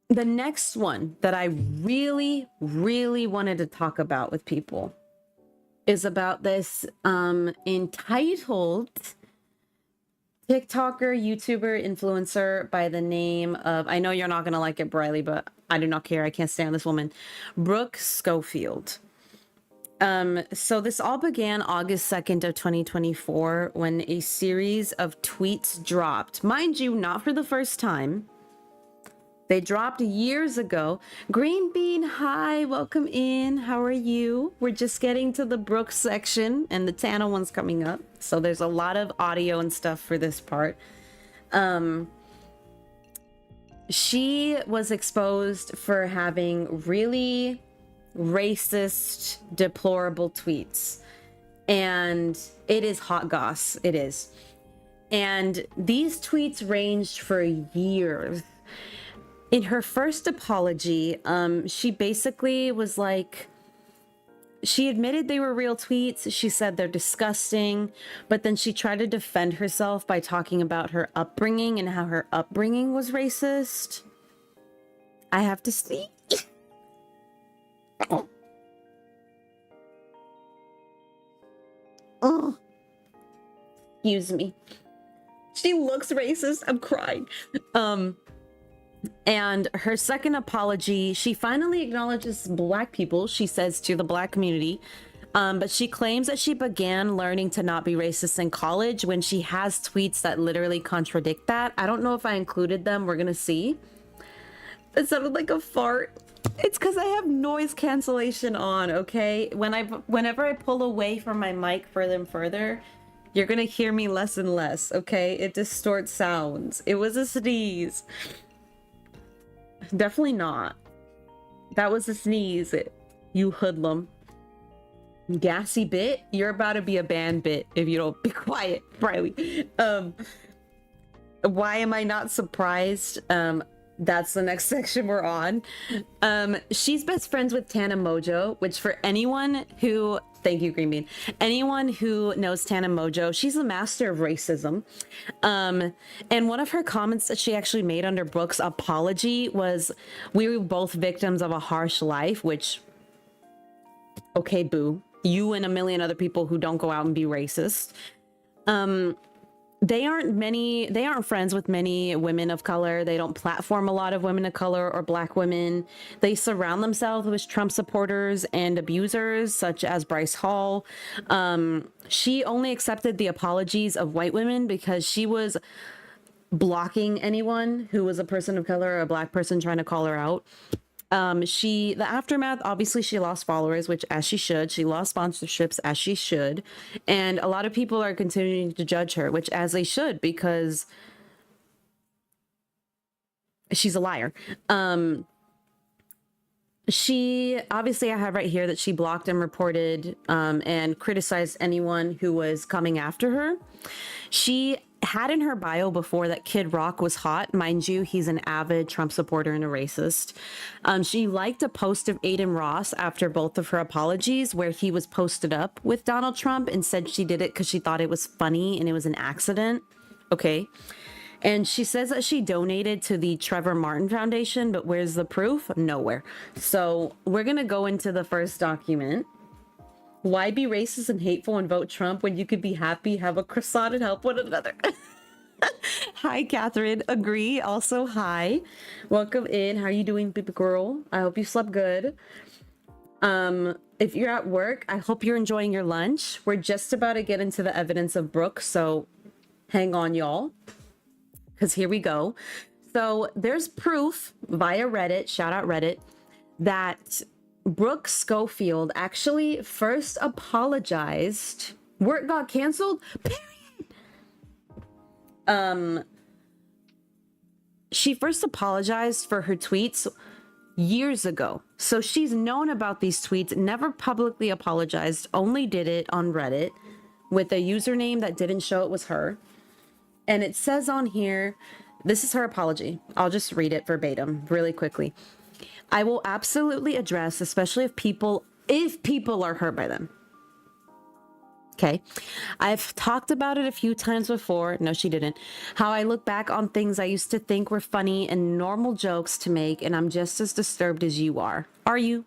The next one that I really, really wanted to talk about with people is about this entitled TikToker, YouTuber, influencer by the name of, I know you're not going to like it, Briley, but I do not care. I can't stand this woman. Brooke Schofield. So this all began August 2nd of 2024 when a series of tweets dropped. Mind you, not for the first time. They dropped years ago. Green Bean, hi, welcome in. How are you? We're just getting to the Brooke section and the Tana one's coming up. So there's a lot of audio and stuff for this part. She was exposed for having really racist, deplorable tweets. And it is hot goss. It is. And these tweets ranged for years. In her first apology, she basically was like, she admitted they were real tweets. She said they're disgusting, but then she tried to defend herself by talking about her upbringing and how her upbringing was racist. I have to see. Oh, excuse me. She looks racist. I'm crying. And her second apology, she finally acknowledges Black people, she says, to the Black community. But she claims that she began learning to not be racist in college when she has tweets that literally contradict that. I don't know if I included them. We're going to see. It sounded like a fart. It's because I have noise cancellation on, okay? Whenever I pull away from my mic further and further, you're going to hear me less and less, okay? It distorts sounds. It was a sneeze. Definitely not. That was a sneeze, you hoodlum. Gassy bit? You're about to be a banned bit if you don't be quiet, Riley. Why am I not surprised? That's the next section we're on. She's best friends with Tana Mojo, which for anyone who, thank you, Green Bean. Anyone who knows Tana Mojo, she's a master of racism. And one of her comments that she actually made under Brooke's apology was, we were both victims of a harsh life, which, okay, boo. You and a million other people who don't go out and be racist. They aren't friends with many women of color. They don't platform a lot of women of color or Black women. They surround themselves with Trump supporters and abusers such as Bryce Hall. She only accepted the apologies of white women because she was blocking anyone who was a person of color or a Black person trying to call her out. The aftermath, obviously she lost followers, which as she should. She lost sponsorships, as she should. And a lot of people are continuing to judge her, which as they should, because she's a liar. She, obviously I have right here that she blocked and reported and criticized anyone who was coming after her. She had in her bio before that Kid Rock was hot. Mind you, he's an avid Trump supporter and a racist. She liked a post of Aiden Ross after both of her apologies where he was posted up with Donald Trump and said she did it because she thought it was funny and it was an accident. Okay. And she says that she donated to the Trevor Martin Foundation, but where's the proof? Nowhere. So we're going to go into the first document. Why be racist and hateful and vote Trump when you could be happy, have a croissant, and help one another? Hi, Catherine. Agree. Also, hi. Welcome in. How are you doing, baby girl? I hope you slept good. If you're at work, I hope you're enjoying your lunch. We're just about to get into the evidence of Brooke, so hang on, y'all, because here we go. So there's proof via Reddit, shout out Reddit, that Brooke Schofield actually first apologized. Work got canceled, period. She first apologized for her tweets years ago. So she's known about these tweets, never publicly apologized, only did it on Reddit with a username that didn't show it was her. And it says on here, this is her apology. I'll just read it verbatim really quickly. I will absolutely address, especially if people are hurt by them. Okay. I've talked about it a few times before. No, she didn't. How I look back on things I used to think were funny and normal jokes to make, and I'm just as disturbed as you are. Are you?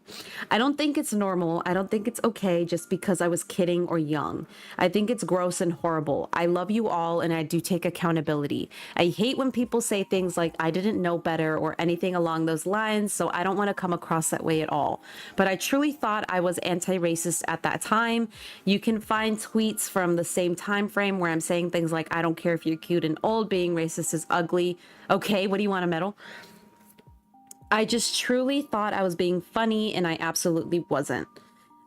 I don't think it's normal. I don't think it's okay just because I was kidding or young. I think it's gross and horrible. I love you all, and I do take accountability. I hate when people say things like, I didn't know better or anything along those lines, so I don't want to come across that way at all. But I truly thought I was anti-racist at that time. You can find tweets from the same time frame where I'm saying things like, I don't care if you're cute and old, being racist is ugly. Okay, what do you want, a medal? I just truly thought I was being funny, and I absolutely wasn't.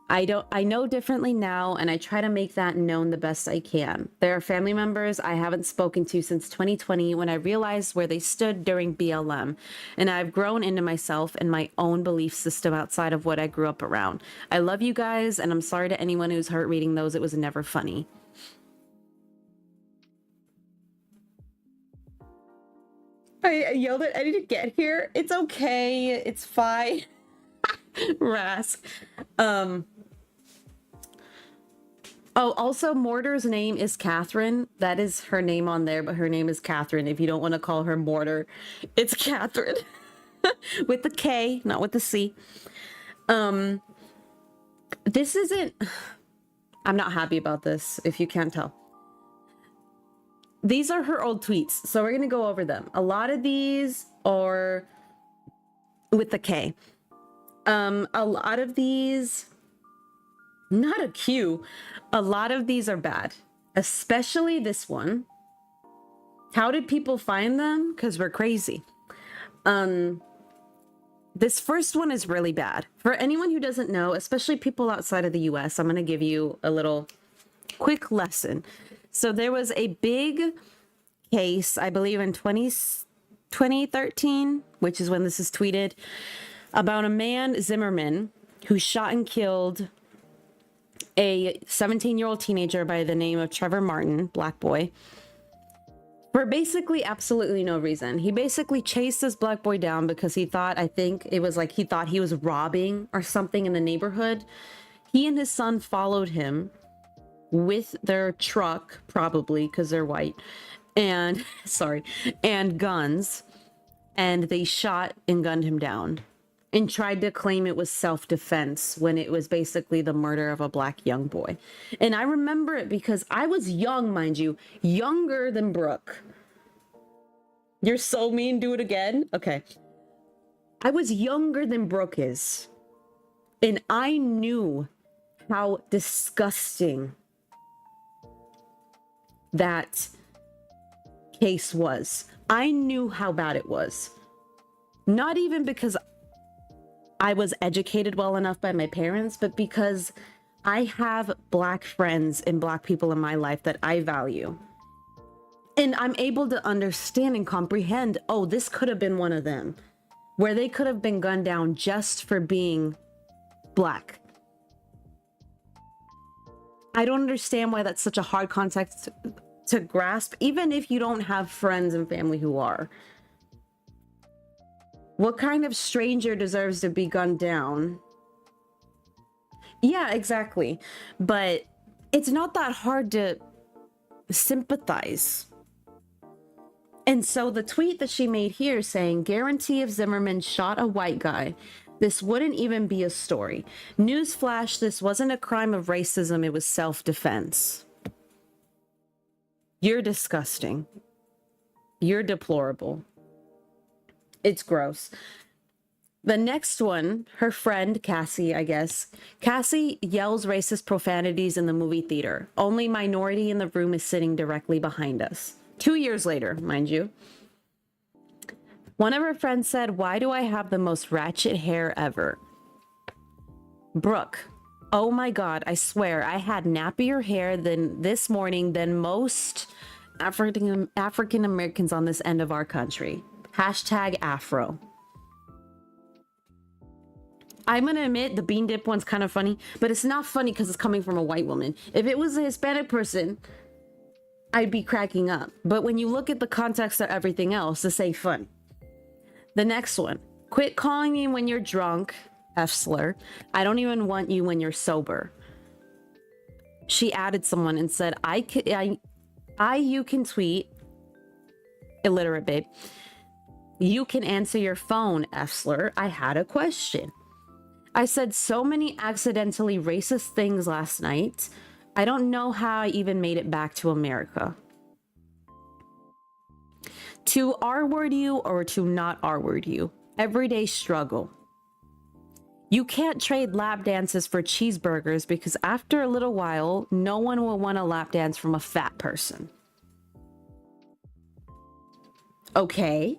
I know differently now, and I try to make that known the best I can. There are family members I haven't spoken to since 2020 when I realized where they stood during BLM, and I've grown into myself and my own belief system outside of what I grew up around. I love you guys, and I'm sorry to anyone who's hurt reading those. It was never funny. I yelled at Eddie to get here. It's okay. It's fine. Rask. Oh, also, Mortar's name is Catherine. That is her name on there, but her name is Catherine. If you don't want to call her Mortar, it's Catherine. With the K, not with the C. This isn't... I'm not happy about this, if you can't tell. These are her old tweets, so we're going to go over them. A lot of these are with the K. A lot of these, not a Q, a lot of these are bad, especially this one. How did people find them? Because we're crazy. This first one is really bad. For anyone who doesn't know, especially people outside of the US, I'm going to give you a little quick lesson. So there was a big case, I believe in 2013, which is when this is tweeted, about a man, Zimmerman, who shot and killed a 17-year-old teenager by the name of Trevor Martin, black boy, for basically absolutely no reason. He basically chased this black boy down because he thought, I think it was like he thought he was robbing or something in the neighborhood. He and his son followed him with their truck, probably because they're white, and and guns, and they shot and gunned him down and tried to claim it was self-defense when it was basically the murder of a black young boy. And I remember it because I was young, mind you, younger than Brooke. You're so mean, do it again? Okay. I was younger than Brooke is, and I knew how disgusting that case was. I knew how bad it was. Not even because I was educated well enough by my parents, but because I have black friends and black people in my life that I value. And I'm able to understand and comprehend, oh, this could have been one of them, where they could have been gunned down just for being black. I don't understand why that's such a hard context to grasp, even if you don't have friends and family who are. What kind of stranger deserves to be gunned down? Yeah, exactly. But it's not that hard to sympathize. And so the tweet that she made here saying, guarantee if Zimmerman shot a white guy, this wouldn't even be a story. Newsflash, this wasn't a crime of racism, it was self-defense. You're disgusting. You're deplorable. It's gross. The next one, her friend, Cassie, I guess. Cassie yells racist profanities in the movie theater. Only minority in the room is sitting directly behind us. 2 years later, mind you. One of her friends said, why do I have the most ratchet hair ever? Brooke, oh my God, I swear I had nappier hair than this morning than most African Americans on this end of our country. Hashtag Afro. I'm gonna admit the bean dip one's kind of funny, but it's not funny because it's coming from a white woman. If it was a Hispanic person, I'd be cracking up. But when you look at the context of everything else, this ain't fun. The next one, quit calling me when you're drunk, F slur. I don't even want you when you're sober. she added someone and said, you can tweet, illiterate babe. You can answer your phone, 𝐜𝐻𝐿𝐴. I had a question. I said so many accidentally racist things last night. I don't know how I even made it back to America. To R-word you or to not R-word you. Everyday struggle. You can't trade lap dances for cheeseburgers because after a little while, no one will want a lap dance from a fat person. Okay.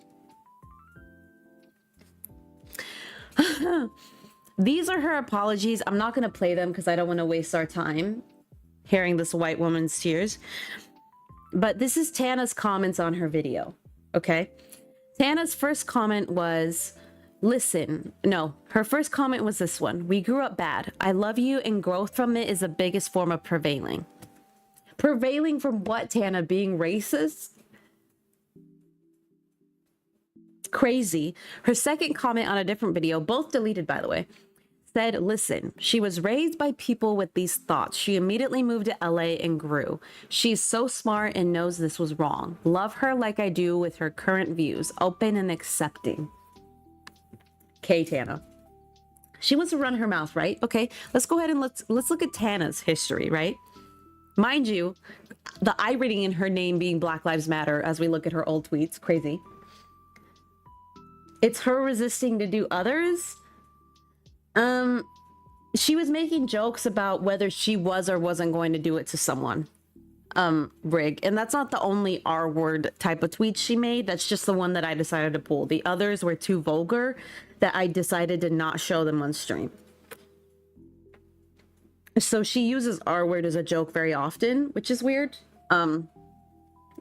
These are her apologies. I'm not going to play them because I don't want to waste our time hearing this white woman's tears. But this is Tana's comments on her video. Okay. Tana's first comment was, listen, no, her first comment was this one. We grew up bad. I love you, and growth from it is the biggest form of prevailing. Prevailing from what, Tana? Being racist? Crazy. Her second comment on a different video, both deleted by the way, said, listen, she was raised by people with these thoughts. She immediately moved to LA and grew. She's so smart and knows this was wrong. Love her like I do with her current views, open and accepting. Okay, Tana. She wants to run her mouth, right? Okay, let's go ahead and let's look at Tana's history, right? Mind you, the irony in her name being Black Lives Matter as we look at her old tweets, crazy. It's her resisting to do others. She was making jokes about whether she was or wasn't going to do it to someone. Rig. And that's not the only R-word type of tweet she made. That's just the one that I decided to pull. The others were too vulgar that I decided to not show them on stream. So she uses R-word as a joke very often, which is weird.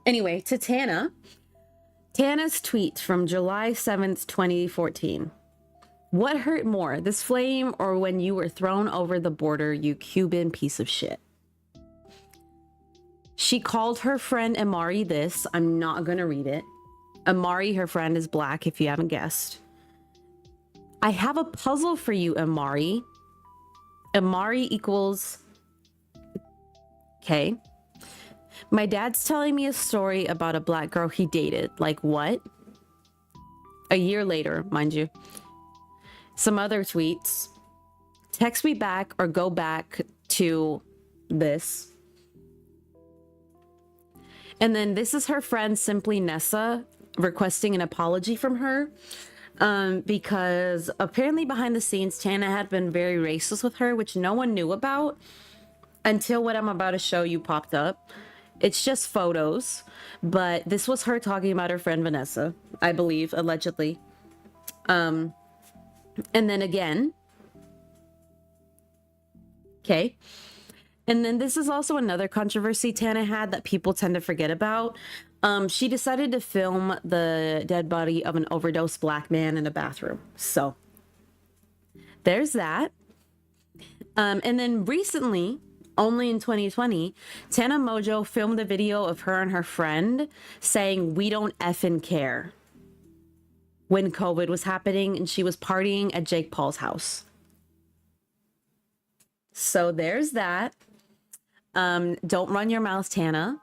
Anyway, to Tana. Tana's tweet from July 7th, 2014. What hurt more, this flame or when you were thrown over the border, you Cuban piece of shit? She called her friend Amari this. I'm not going to read it. Amari, her friend, is black, if you haven't guessed. I have a puzzle for you, Amari. Amari equals... Okay. My dad's telling me a story about a black girl he dated. Like what? A year later, mind you. Some other tweets. Text me back or go back to this. And then this is her friend Simply Nessa requesting an apology from her. Because apparently behind the scenes, Tana had been very racist with her, which no one knew about until what I'm about to show you popped up. It's just photos, but this was her talking about her friend Vanessa, I believe, allegedly. And then again. Okay. And then this is also another controversy Tana had that people tend to forget about. She decided to film the dead body of an overdosed black man in a bathroom. So there's that. And then recently, only in 2020, Tana Mojo filmed a video of her and her friend saying, "We don't effing care," when COVID was happening and she was partying at Jake Paul's house. So there's that. Don't run your mouth, Tana.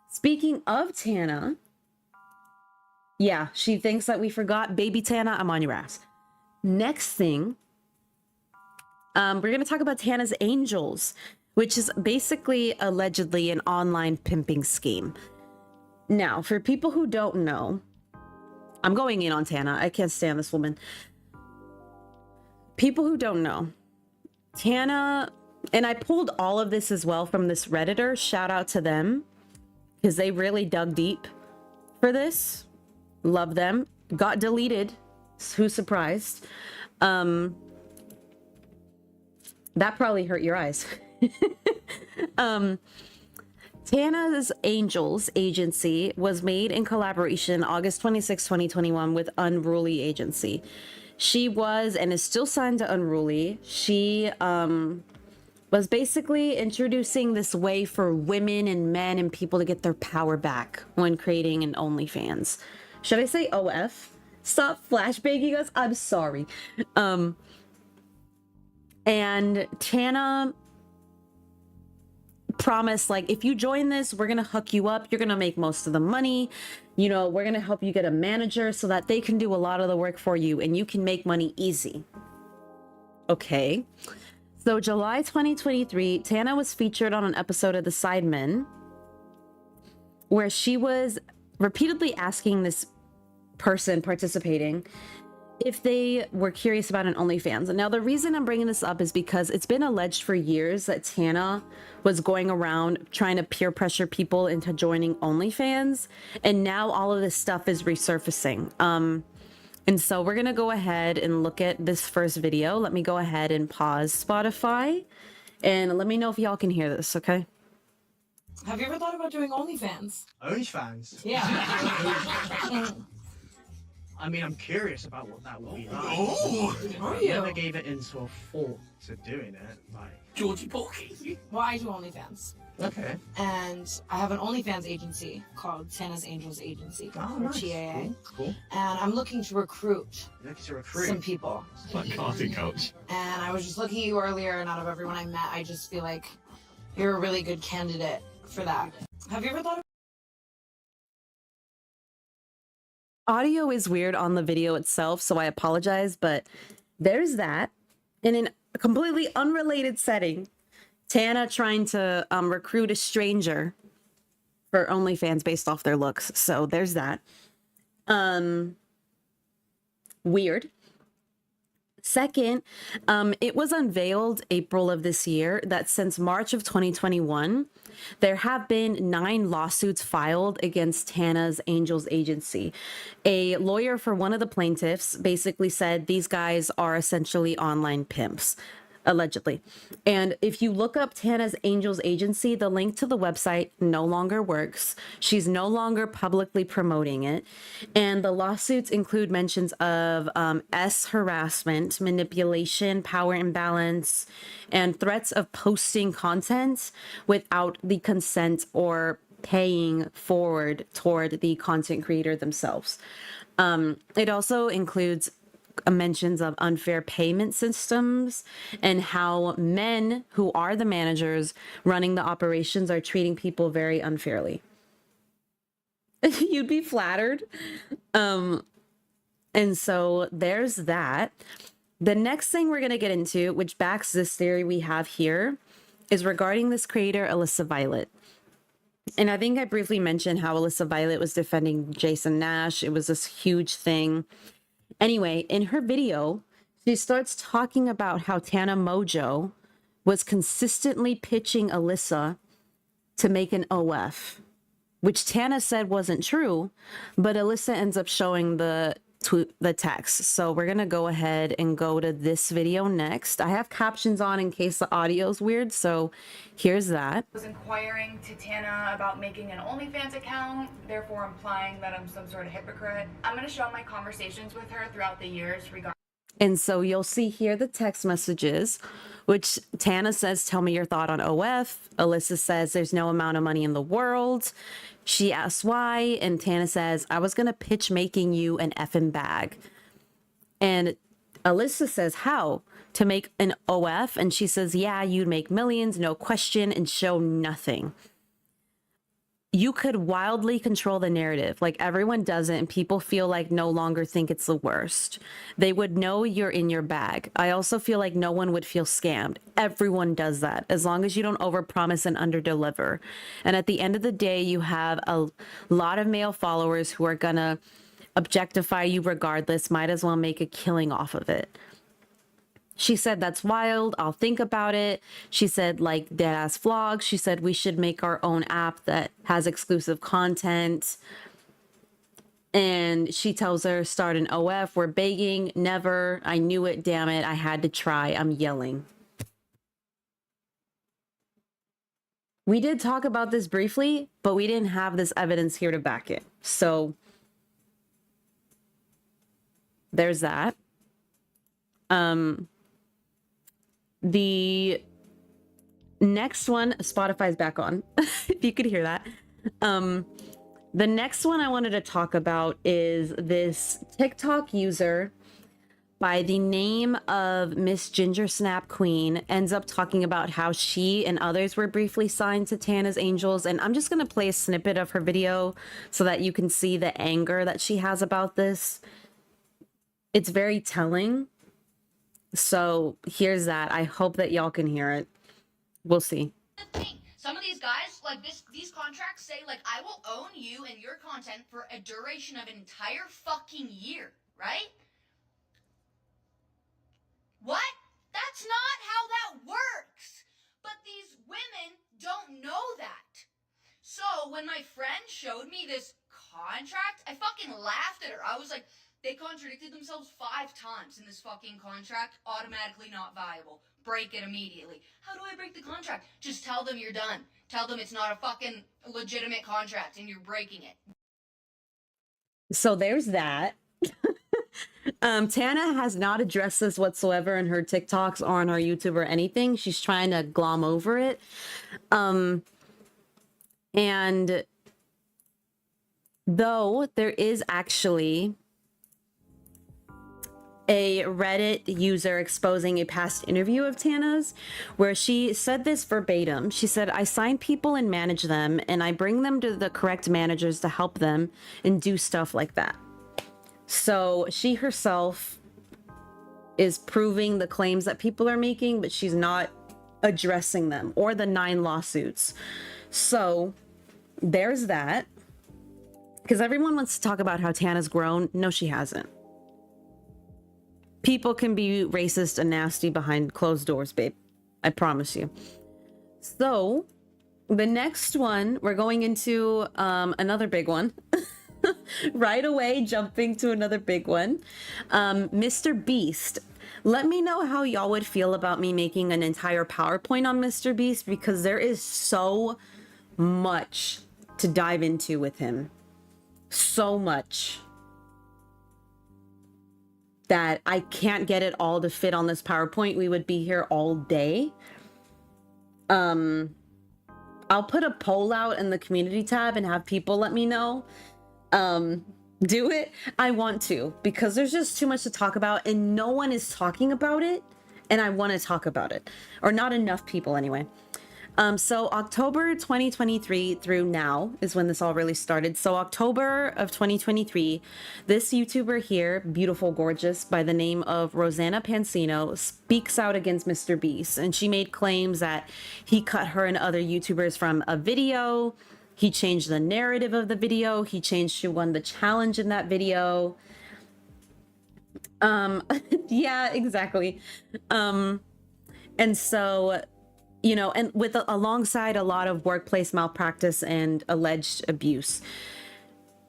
Speaking of Tana, yeah, she thinks that we forgot. Baby Tana, I'm on your ass. Next thing, we're going to talk about Tana's Angels, which is basically allegedly an online pimping scheme. Now, for people who don't know, I'm going in on Tana. I can't stand this woman. People who don't know, Tana, and I pulled all of this as well from this Redditor. Shout out to them because they really dug deep for this. Love them. Got deleted. Who's surprised? That probably hurt your eyes. Tana's Angels agency was made in collaboration August 26, 2021 with Unruly Agency. She was and is still signed to Unruly. She was basically introducing this way for women and men and people to get their power back when creating an OnlyFans. Should I say OF? Stop flashbanging us. I'm sorry. And Tana promise, like, if you join this, we're gonna hook you up, you're gonna make most of the money, you know, we're gonna help you get a manager so that they can do a lot of the work for you and you can make money easy. Okay, so July 2023, Tana was featured on an episode of The Sidemen where she was repeatedly asking this person participating if they were curious about an OnlyFans. And now the reason I'm bringing this up is because it's been alleged for years that Tana was going around trying to peer pressure people into joining OnlyFans, and now all of this stuff is resurfacing. And so we're gonna go ahead and look at this first video. Let me go ahead and pause Spotify and let me know if y'all can hear this, okay? Have you ever thought about doing OnlyFans? OnlyFans? Yeah. I mean, I'm curious about what that would be like. Oh, are I you? never gave it into a thought to doing it. Like, Georgie Porky. Well, I do OnlyFans. okay. And I have an OnlyFans agency called Tana's Angels Agency, Oh, or nice. 𝐼𝐻𝐸. Cool. And I'm looking to recruit You're looking to recruit. some people. Like casting coach. And I was just looking at you earlier, and out of everyone I met, I just feel like you're a really good candidate for that. Have you ever thought Audio is weird on the video itself, so I apologize, but there's that. In a completely unrelated setting, Tana trying to recruit a stranger for OnlyFans based off their looks. So there's that. Weird. Second, it was unveiled April of this year that since March of 2021, there have been 9 lawsuits filed against Tana's Angels Agency. A lawyer for one of the plaintiffs basically said these guys are essentially online pimps, allegedly. And if you look up Tana's Angels Agency, the link to the website no longer works. She's no longer publicly promoting it. And the lawsuits include mentions of harassment, manipulation, power imbalance, and threats of posting content without the consent or paying forward toward the content creator themselves. It also includes mentions of unfair payment systems and how men who are the managers running the operations are treating people very unfairly. You'd be flattered. And so there's that. The next thing we're going to get into, which backs this theory we have here, is regarding this creator, Alyssa Violet. And I think I briefly mentioned how Alyssa Violet was defending Jason Nash. It was this huge thing. Anyway, in her video, she starts talking about how Tana Mojo was consistently pitching Alyssa to make an OF, which Tana said wasn't true, but Alyssa ends up showing the text. So we're going to go ahead and go to this video next. I have captions on in case the audio is weird, so here's that. Was inquiring to Tana about making an OnlyFans account, therefore implying that I'm some sort of hypocrite. I'm going to show my conversations with her throughout the years regarding. And so you'll see here the text messages, which Tana says, tell me your thought on OF. Alyssa says there's no amount of money in the world. She asks why, and Tana says, I was going to pitch making you an effing bag. And Alyssa says, how? To make an OF? And she says, yeah, you'd make millions, no question, and show nothing. You could wildly control the narrative. Like, everyone does it, and people feel like no longer think it's the worst. They would know you're in your bag. I also feel like no one would feel scammed. Everyone does that, as long as you don't overpromise and underdeliver. And at the end of the day, you have a lot of male followers who are gonna objectify you regardless. Might as well make a killing off of it. She said, that's wild. I'll think about it. She said, like, deadass vlogs. She said, we should make our own app that has exclusive content. And she tells her, start an OF. We're begging. Never. I knew it. Damn it. I had to try. I'm yelling. We did talk about this briefly, but we didn't have this evidence here to back it. So there's that. The next one, Spotify's back on, if you could hear that. The next one I wanted to talk about is this TikTok user by the name of Miss Ginger Snap Queen ends up talking about how she and others were briefly signed to Tana's Angels. And I'm just going to play a snippet of her video so that you can see the anger that she has about this. It's very telling. So here's that. I hope that y'all can hear it. We'll see. The thing. Some of these guys, like these contracts say, like, I will own you and your content for a duration of an entire fucking year, right? What? That's not how that works. But these women don't know that. So when my friend showed me this contract, I fucking laughed at her. I was like, they contradicted themselves 5 times in this fucking contract. Automatically not viable. Break it immediately. How do I break the contract? Just tell them you're done. Tell them it's not a fucking legitimate contract and you're breaking it. So there's that. Tana has not addressed this whatsoever in her TikToks or on her YouTube or anything. She's trying to glom over it. And though there is actually a Reddit user exposing a past interview of Tana's where she said this verbatim. She said, I sign people and manage them, and I bring them to the correct managers to help them and do stuff like that. So she herself is proving the claims that people are making, but she's not addressing them or the 9 lawsuits. So there's that. Because everyone wants to talk about how Tana's grown. No, she hasn't. People can be racist and nasty behind closed doors, babe. I promise you. So the next one, we're going into another big one. Right away, jumping to another big one. Mr. Beast. Let me know how y'all would feel about me making an entire PowerPoint on Mr. Beast, because there is so much to dive into with him. So much that I can't get it all to fit on this PowerPoint. We would be here all day. I'll put a poll out in the community tab and have people let me know. Do it. I want to, because there's just too much to talk about and no one is talking about it, and I want to talk about it, or not enough people anyway. So October 2023 through now is when this all really started. So October of 2023, this YouTuber here, beautiful, gorgeous, by the name of Rosanna Pansino, speaks out against Mr. Beast. And she made claims that he cut her and other YouTubers from a video. He changed the narrative of the video. He changed who won the challenge in that video. Yeah, exactly. And so, you know, and with alongside a lot of workplace malpractice and alleged abuse.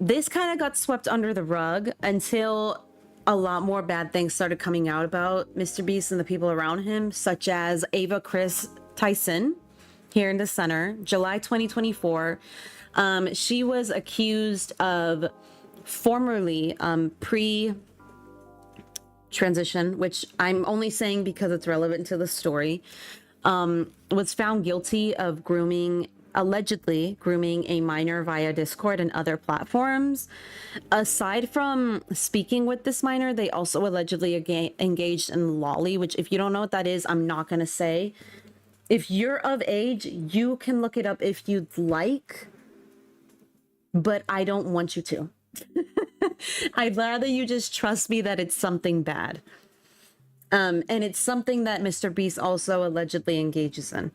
This kind of got swept under the rug until a lot more bad things started coming out about Mr. Beast and the people around him, such as Ava Chris Tyson here in the center, July 2024. She was accused of formerly pre-transition, which I'm only saying because it's relevant to the story, was found guilty of allegedly grooming a minor via Discord and other platforms. Aside from speaking with this minor, they also allegedly engaged in lolly, which, if you don't know what that is, I'm not going to say. If you're of age, you can look it up if you'd like, but I don't want you to. I'd rather you just trust me that it's something bad. And it's something that Mr. Beast also allegedly engages in.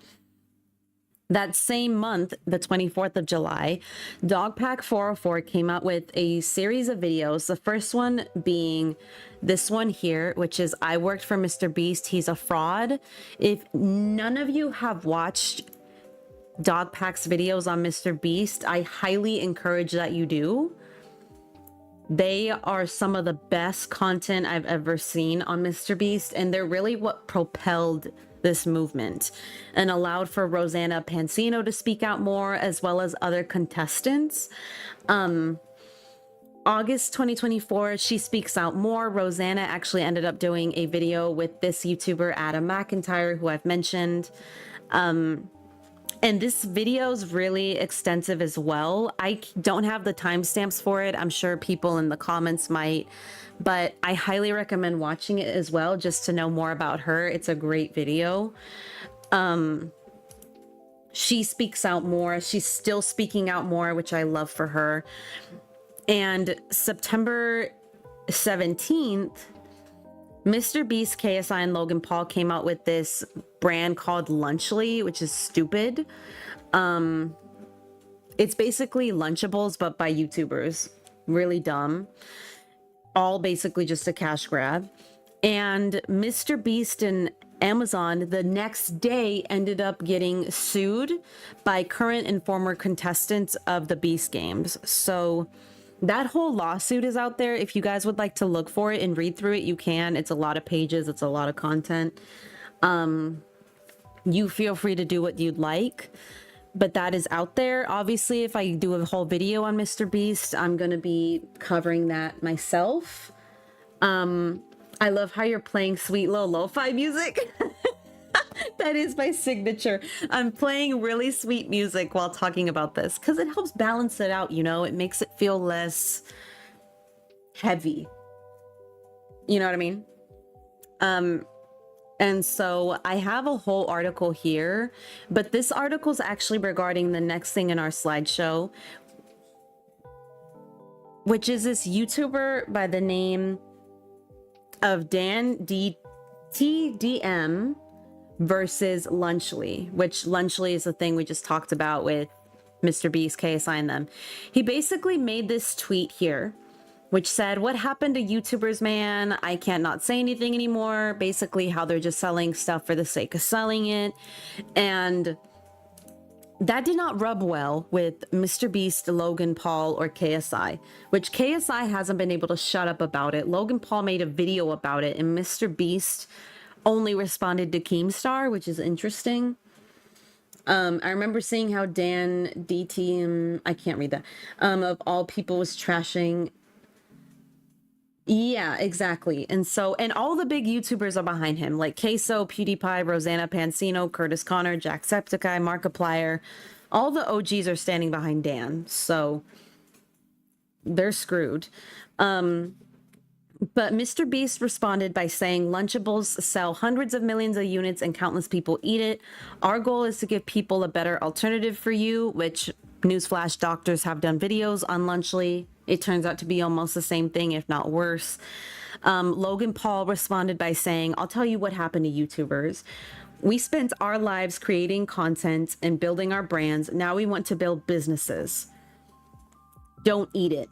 That same month, the 24th of July, Dogpack 404 came out with a series of videos. The first one being this one here, which is I worked for Mr. Beast. He's a fraud. If none of you have watched Dogpack's videos on Mr. Beast, I highly encourage that you do. They are some of the best content I've ever seen on Mr. Beast, and they're really what propelled this movement and allowed for Rosanna Pansino to speak out more, as well as other contestants. August 2024, she speaks out more. Rosanna actually ended up doing a video with this YouTuber, Adam McIntyre, who I've mentioned. And this video is really extensive as well. I don't have the timestamps for it. I'm sure people in the comments might, but I highly recommend watching it as well, just to know more about her. It's a great video. She speaks out more. She's still speaking out more, which I love for her. And September 17th, Mr. Beast, KSI, and Logan Paul came out with this brand called Lunchly, which is stupid. It's basically Lunchables, but by YouTubers. Really dumb. All basically just a cash grab. And Mr. Beast and Amazon the next day ended up getting sued by current and former contestants of the Beast Games. So that whole lawsuit is out there. If you guys would like to look for it and read through it, you can. It's a lot of pages. It's a lot of content. You feel free to do what you'd like, but that is out there. Obviously, if I do a whole video on Mr. Beast, I'm going to be covering that myself. I love how you're playing sweet little lo-fi music. That is my signature. I'm playing really sweet music while talking about this because it helps balance it out, you know? It makes it feel less heavy. You know what I mean? And so I have a whole article here, but this article is actually regarding the next thing in our slideshow, which is this YouTuber by the name of Dan TDM versus Lunchly, which Lunchly is the thing we just talked about with Mr. Beast, KSI, and them. He basically made this tweet here, which said, "What happened to YouTubers, man? I can't not say anything anymore." Basically how they're just selling stuff for the sake of selling it. And that did not rub well with Mr. Beast, Logan Paul, or KSI, which KSI hasn't been able to shut up about it. Logan Paul made a video about it, and Mr. Beast only responded to 𝐜𝐫𝐞𝐝, which is interesting. I remember seeing how Dan DTM, I can't read that, of all people was trashing. Yeah, exactly. And so, and all the big YouTubers are behind him, like 𝐜𝐤𝐬, PewDiePie, Rosanna Pansino, Curtis Connor, 𝐿𝐼𝐬𝐞𝐫, Markiplier. All the OGs are standing behind Dan, so they're screwed. But Mr. Beast responded by saying, "Lunchables sell hundreds of millions of units and countless people eat it. Our goal is to give people a better alternative for you," which, newsflash, doctors have done videos on Lunchly. It turns out to be almost the same thing, if not worse. Logan Paul responded by saying, "I'll tell you what happened to YouTubers. We spent our lives creating content and building our brands. Now we want to build businesses. Don't eat it."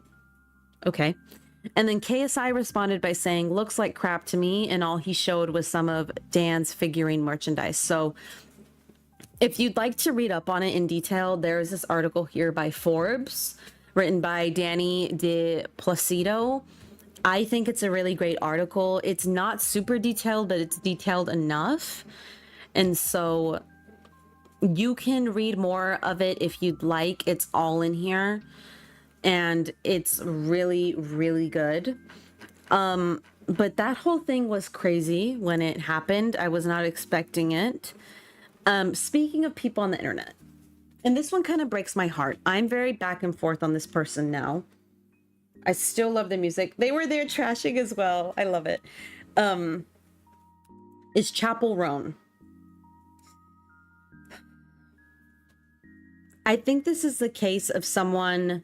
Okay. And then KSI responded by saying, "Looks like crap to me," and all he showed was some of Dan's figurine merchandise. So if you'd like to read up on it in detail, there's this article here by Forbes, written by Danny de Placido. I think it's a really great article. It's not super detailed, but it's detailed enough. And so you can read more of it if you'd like. It's all in here. And it's really, really good. But that whole thing was crazy when it happened. I was not expecting it. Speaking of people on the internet, and this one kind of breaks my heart. I'm very back and forth on this person now. I still love the music. They were there trashing as well. I love it. Is Chapel Roan. I think this is the case of someone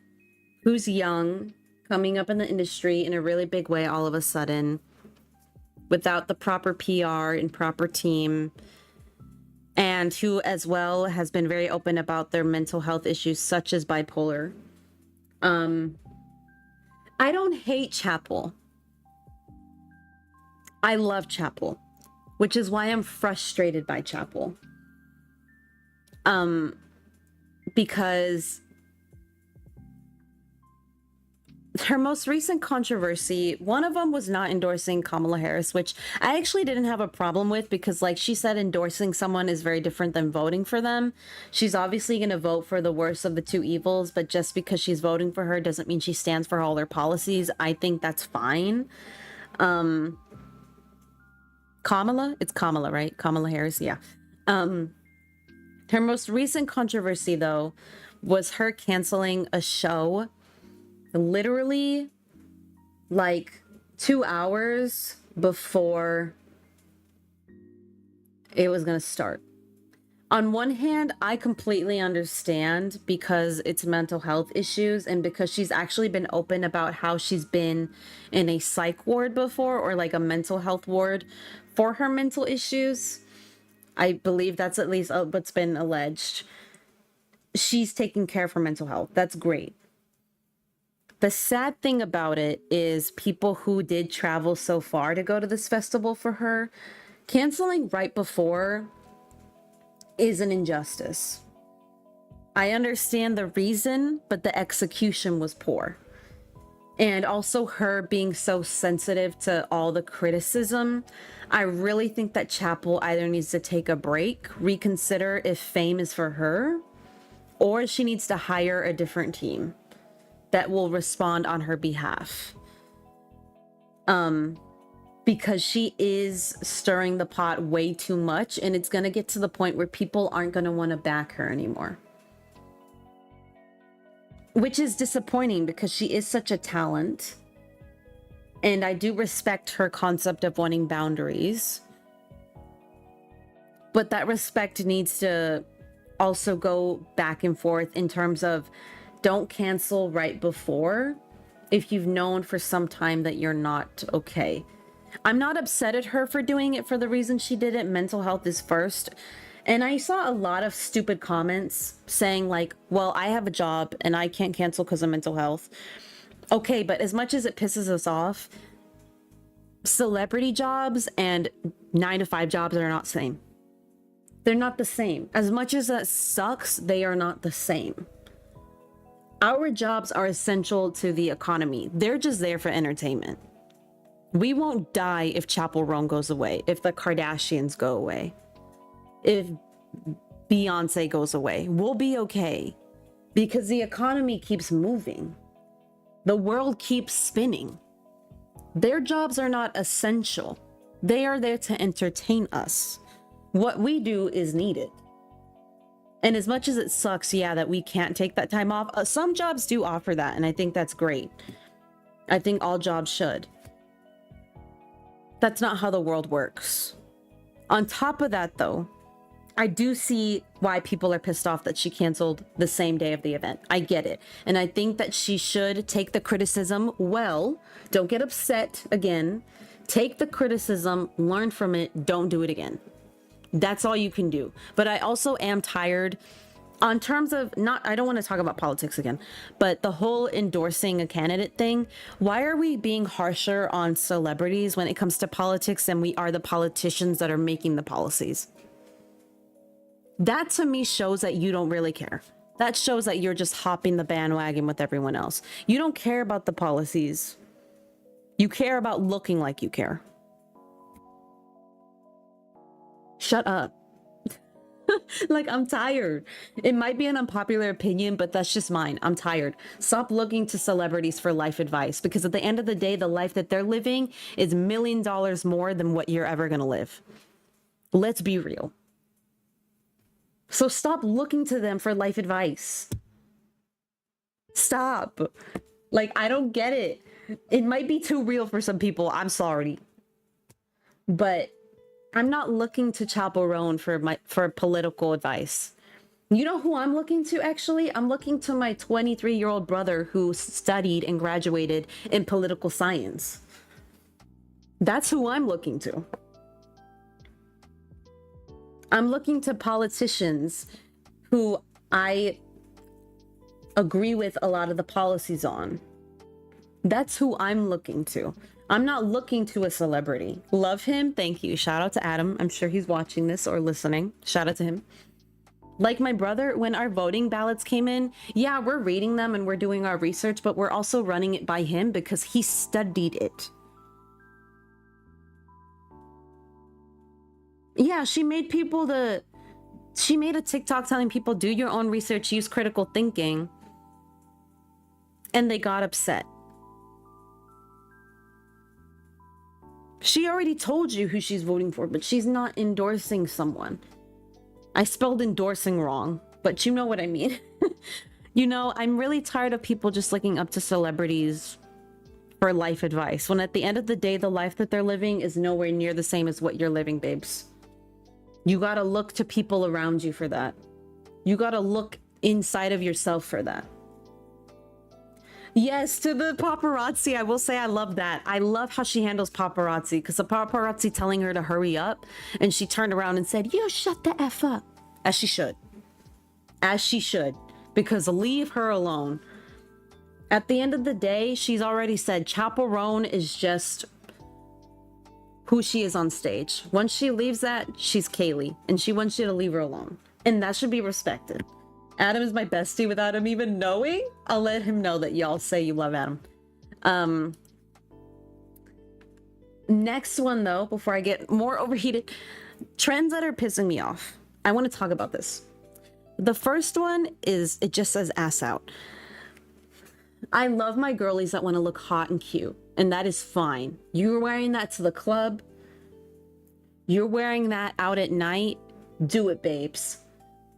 who's young, coming up in the industry in a really big way all of a sudden, without the proper PR and proper team, and who as well has been very open about their mental health issues, such as bipolar. I don't hate Chapel. I love Chapel, which is why I'm frustrated by Chapel. Because her most recent controversy, one of them was not endorsing Kamala Harris, which I actually didn't have a problem with because, like she said, endorsing someone is very different than voting for them. She's obviously going to vote for the worst of the two evils, but just because she's voting for her doesn't mean she stands for all their policies. I think that's fine. Kamala? It's Kamala, right? Kamala Harris, yeah. Her most recent controversy, though, was her canceling a show literally like 2 hours before it was going to start. On one hand, I completely understand because it's mental health issues and because she's actually been open about how she's been in a psych ward before, or like a mental health ward for her mental issues. I believe that's at least what's been alleged. She's taking care of her mental health. That's great. The sad thing about it is people who did travel so far to go to this festival for her, canceling right before is an injustice. I understand the reason, but the execution was poor. And also her being so sensitive to all the criticism. I really think that Chapel either needs to take a break, reconsider if fame is for her, or she needs to hire a different team that will respond on her behalf. Because she is stirring the pot way too much, and it's going to get to the point where people aren't going to want to back her anymore. Which is disappointing because she is such a talent. And I do respect her concept of wanting boundaries. But that respect needs to also go back and forth in terms of don't cancel right before if you've known for some time that you're not okay. I'm not upset at her for doing it for the reason she did it. Mental health is first. And I saw a lot of stupid comments saying like, well, I have a job and I can't cancel because of mental health. Okay, but as much as it pisses us off, celebrity jobs and 9-to-5 jobs are not the same. They're not the same. As much as that sucks, they are not the same. Our jobs are essential to the economy. They're just there for entertainment. We won't die if Chapel Roan goes away, if the Kardashians go away, if Beyonce goes away. We'll be okay because the economy keeps moving. The world keeps spinning. Their jobs are not essential. They are there to entertain us. What we do is needed. And as much as it sucks, yeah, that we can't take that time off, some jobs do offer that, and I think that's great. I think all jobs should. That's not how the world works. On top of that, though, I do see why people are pissed off that she canceled the same day of the event. I get it. And I think that she should take the criticism well. Don't get upset again. Take the criticism, learn from it, don't do it again. That's all you can do. But I also am tired on terms of I don't want to talk about politics again, but the whole endorsing a candidate thing. Why are we being harsher on celebrities when it comes to politics and we are the politicians that are making the policies? That to me shows that you don't really care. That shows that you're just hopping the bandwagon with everyone else. You don't care about the policies. You care about looking like you care. Shut up. Like, I'm tired. It might be an unpopular opinion, but that's just mine. I'm tired. Stop looking to celebrities for life advice, because at the end of the day, the life that they're living is $1 million more than what you're ever going to live. Let's be real. So stop looking to them for life advice. Stop. Like, I don't get it. It might be too real for some people. I'm sorry. But I'm not looking to Chapel Roan for political advice. You know who I'm looking to, actually? I'm looking to my 23-year-old brother who studied and graduated in political science. That's who I'm looking to. I'm looking to politicians who I agree with a lot of the policies on. That's who I'm looking to. I'm not looking to a celebrity. Love him. Thank you. Shout out to Adam. I'm sure he's watching this or listening. Shout out to him. Like my brother, when our voting ballots came in, yeah, we're reading them and we're doing our research, but we're also running it by him because he studied it. Yeah, she made a TikTok telling people, do your own research, use critical thinking. And they got upset. She already told you who she's voting for, but she's not endorsing someone. I spelled endorsing wrong, but you know what I mean. You know, I'm really tired of people just looking up to celebrities for life advice, when at the end of the day, the life that they're living is nowhere near the same as what you're living, babes. You gotta look to people around you for that. You gotta look inside of yourself for that. Yes, to the paparazzi, I will say I love that. I love how she handles paparazzi, because the paparazzi telling her to hurry up, and she turned around and said, "You shut the F up." As she should. As she should. Because leave her alone. At the end of the day, she's already said chaperone is just who she is on stage. Once she leaves that, she's 𝐼𝐬𝐤, and she wants you to leave her alone. And that should be respected. Adam is my bestie without him even knowing. I'll let him know that y'all say you love Adam. Next one, though, before I get more overheated. Trends that are pissing me off. I want to talk about this. The first one is, it just says ass out. I love my girlies that want to look hot and cute, and that is fine. You're wearing that to the club. You're wearing that out at night. Do it, babes.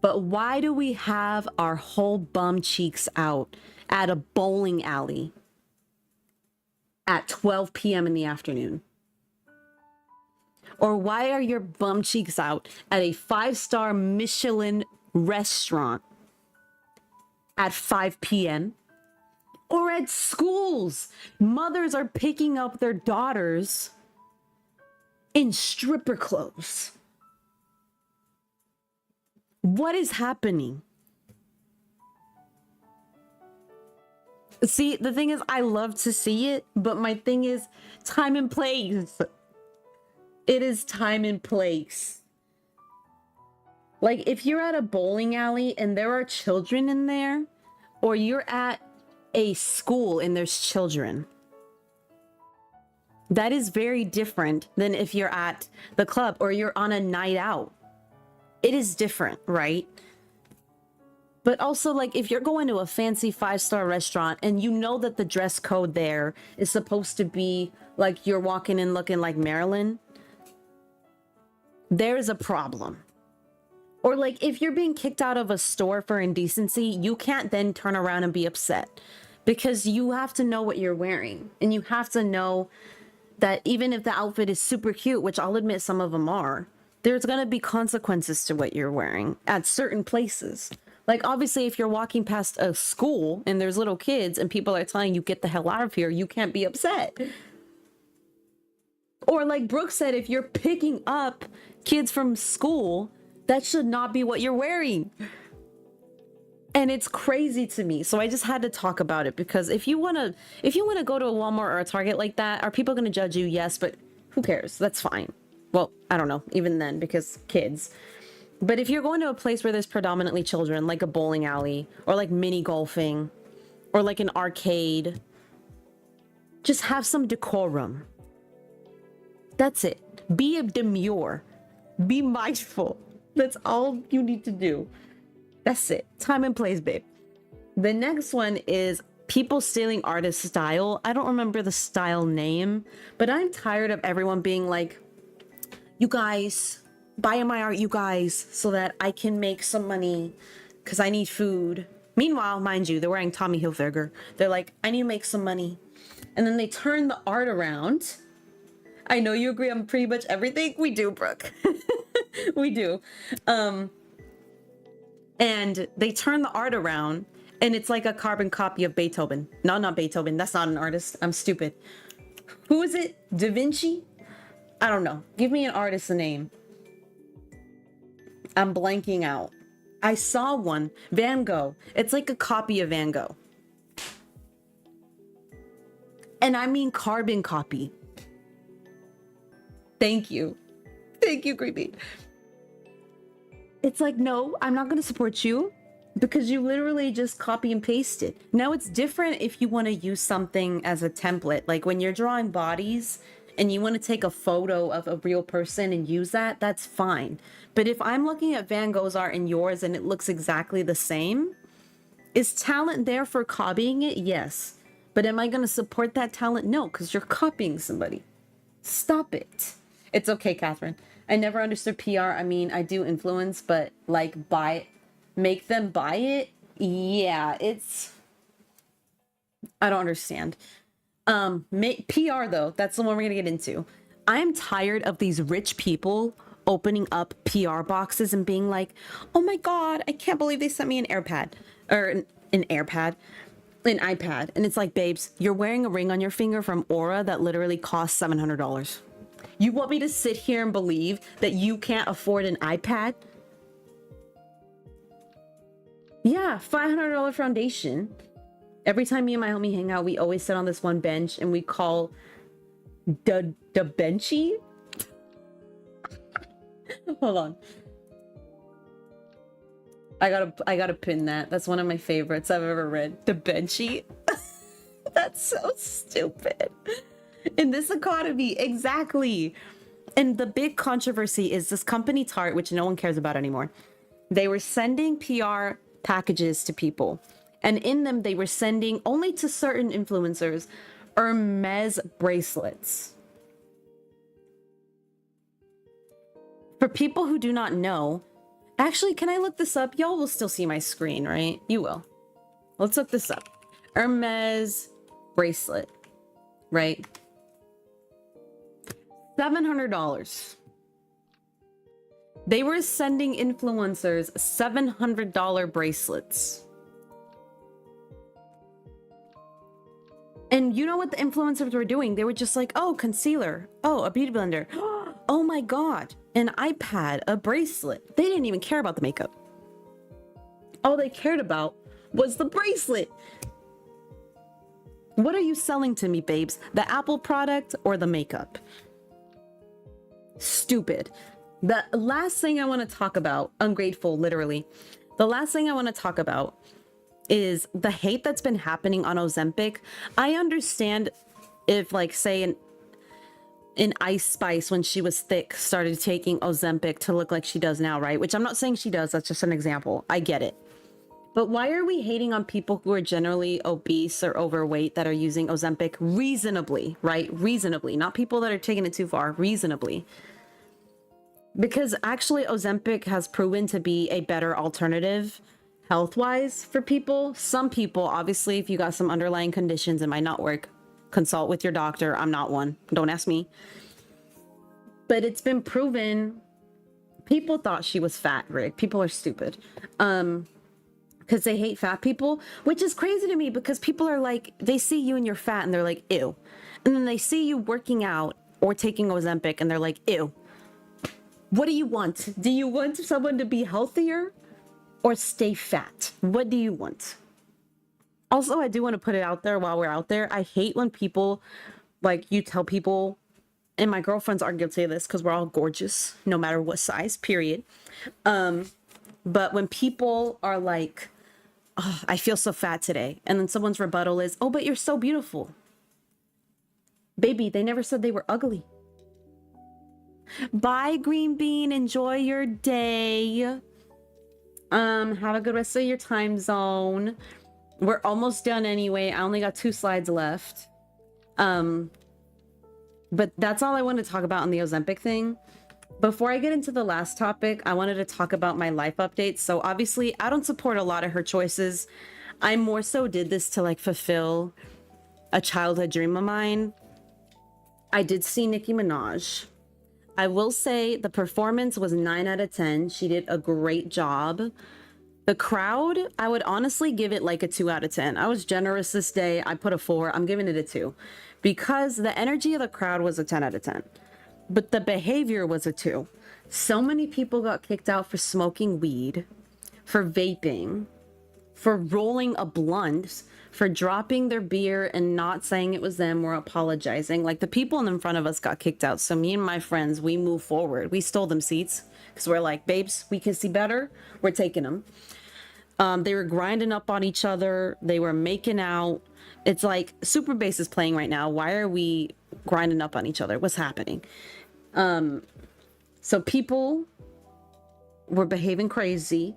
But why do we have our whole bum cheeks out at a bowling alley at 12 p.m. in the afternoon? Or why are your bum cheeks out at a 5-star Michelin restaurant at 5 p.m.? Or at schools, mothers are picking up their daughters in stripper clothes. What is happening? See, the thing is, I love to see it, but my thing is time and place. It is time and place. Like, if you're at a bowling alley and there are children in there, or you're at a school and there's children, that is very different than if you're at the club or you're on a night out. It is different, right? But also, like, if you're going to a fancy 5-star restaurant and you know that the dress code there is supposed to be like you're walking in looking like Marilyn, there is a problem. Or like, if you're being kicked out of a store for indecency, you can't then turn around and be upset, because you have to know what you're wearing, and you have to know that even if the outfit is super cute, which I'll admit some of them are, there's going to be consequences to what you're wearing at certain places. Like, obviously, if you're walking past a school and there's little kids and people are telling you, get the hell out of here, you can't be upset. Or like Brooke said, if you're picking up kids from school, that should not be what you're wearing. And it's crazy to me. So I just had to talk about it, because if you want to go to a Walmart or a Target like that, are people going to judge you? Yes, but who cares? That's fine. Well, I don't know, even then, because kids. But if you're going to a place where there's predominantly children, like a bowling alley, or like mini golfing, or like an arcade, just have some decorum. That's it. Be demure. Be mindful. That's all you need to do. That's it. Time and place, babe. The next one is people stealing artist style. I don't remember the style name, but I'm tired of everyone being like, you guys, buy my art, you guys, so that I can make some money because I need food. Meanwhile, mind you, they're wearing Tommy Hilfiger. They're like, I need to make some money. And then they turn the art around. I know you agree on pretty much everything. We do, Brooke. We do. And they turn the art around and it's like a carbon copy of Beethoven. No, not Beethoven. That's not an artist. I'm stupid. Who is it? Da Vinci? I don't know. Give me an artist's name. I'm blanking out. I saw one. Van Gogh. It's like a copy of Van Gogh. And I mean carbon copy. Thank you. Thank you, Creepy. It's like, no, I'm not going to support you because you literally just copy and paste it. Now, it's different if you want to use something as a template. Like when you're drawing bodies and you want to take a photo of a real person and use that, that's fine. But if I'm looking at Van Gogh's art and yours and it looks exactly the same, is talent there for copying it? Yes. But am I going to support that talent? No, because you're copying somebody. Stop it. It's okay, Catherine. I never understood PR. I mean, I do influence, but like make them buy it. Yeah, I don't understand. PR though, that's the one we're gonna get into. I am tired of these rich people opening up PR boxes and being like, oh my God, I can't believe they sent me an AirPad or an iPad. And it's like, babes, you're wearing a ring on your finger from Aura that literally costs $700. You want me to sit here and believe that you can't afford an iPad? Yeah, $500 foundation. Every time me and my homie hang out, we always sit on this one bench and we call the benchy. Hold on. I gotta pin that. That's one of my favorites I've ever read. The benchy. That's so stupid. In this economy, exactly. And the big controversy is this company Tarte, which no one cares about anymore. They were sending PR packages to people. And in them, they were sending only to certain influencers 𝐜𝐻𝐬𝐜𝐿 bracelets. For people who do not know, actually, can I look this up? Y'all will still see my screen, right? You will. Let's look this up. 𝐜𝐻𝐬𝐜𝐿 bracelet, right? $700. They were sending influencers $700 bracelets. And you know what the influencers were doing? They were just like, oh, concealer. Oh, a beauty blender. Oh my God, an iPad, a bracelet. They didn't even care about the makeup. All they cared about was the bracelet. What are you selling to me, babes? The Apple product or the makeup? Stupid. The last thing I want to talk about, ungrateful, literally. The last thing I want to talk about is the hate that's been happening on Ozempic. I understand if, like, say, in Ice Spice, when she was thick, started taking Ozempic to look like she does now, right? Which I'm not saying she does, that's just an example. I get it. But why are we hating on people who are generally obese or overweight that are using Ozempic reasonably, right? Reasonably, not people that are taking it too far, reasonably. Because actually Ozempic has proven to be a better alternative health-wise for people. Some people, obviously, if you got some underlying conditions, it might not work. Consult with your doctor. I'm not one. Don't ask me. But it's been proven. People thought she was fat, Rick. People are stupid. Because they hate fat people, which is crazy to me because people are like, they see you and you're fat and they're like, ew. And then they see you working out or taking Ozempic and they're like, ew. What do you want? Do you want someone to be healthier or stay fat? What do you want? Also, I do want to put it out there while we're out there. I hate when people, like, you tell people, and my girlfriends are guilty of this because we're all gorgeous, no matter what size, period. But when people are like, oh, I feel so fat today. And then someone's rebuttal is, oh, but you're so beautiful. Baby, they never said they were ugly. Bye, Green Bean. Enjoy your day. Have a good rest of your time zone. We're almost done anyway. I only got 2 slides left. But that's all I wanted to talk about on the Ozempic thing. Before I get into the last topic, I wanted to talk about my life updates. So obviously, I don't support a lot of her choices. I more so did this to, like, fulfill a childhood dream of mine. I did see Nicki Minaj. I will say the performance was 9 out of 10. She did a great job. The crowd, I would honestly give it like a 2 out of 10. I was generous this day. I put a 4. I'm giving it a 2 because the energy of the crowd was a 10 out of 10. But the behavior was a 2. So many people got kicked out for smoking weed, for vaping, for rolling a blunt, for dropping their beer and not saying it was them or apologizing. Like, the people in front of us got kicked out. So me and my friends, we moved forward. We stole them seats because we're like, babes, we can see better. We're taking them. They were grinding up on each other. They were making out. It's like Super Bass is playing right now. Why are we grinding up on each other? What's happening? So people were behaving crazy.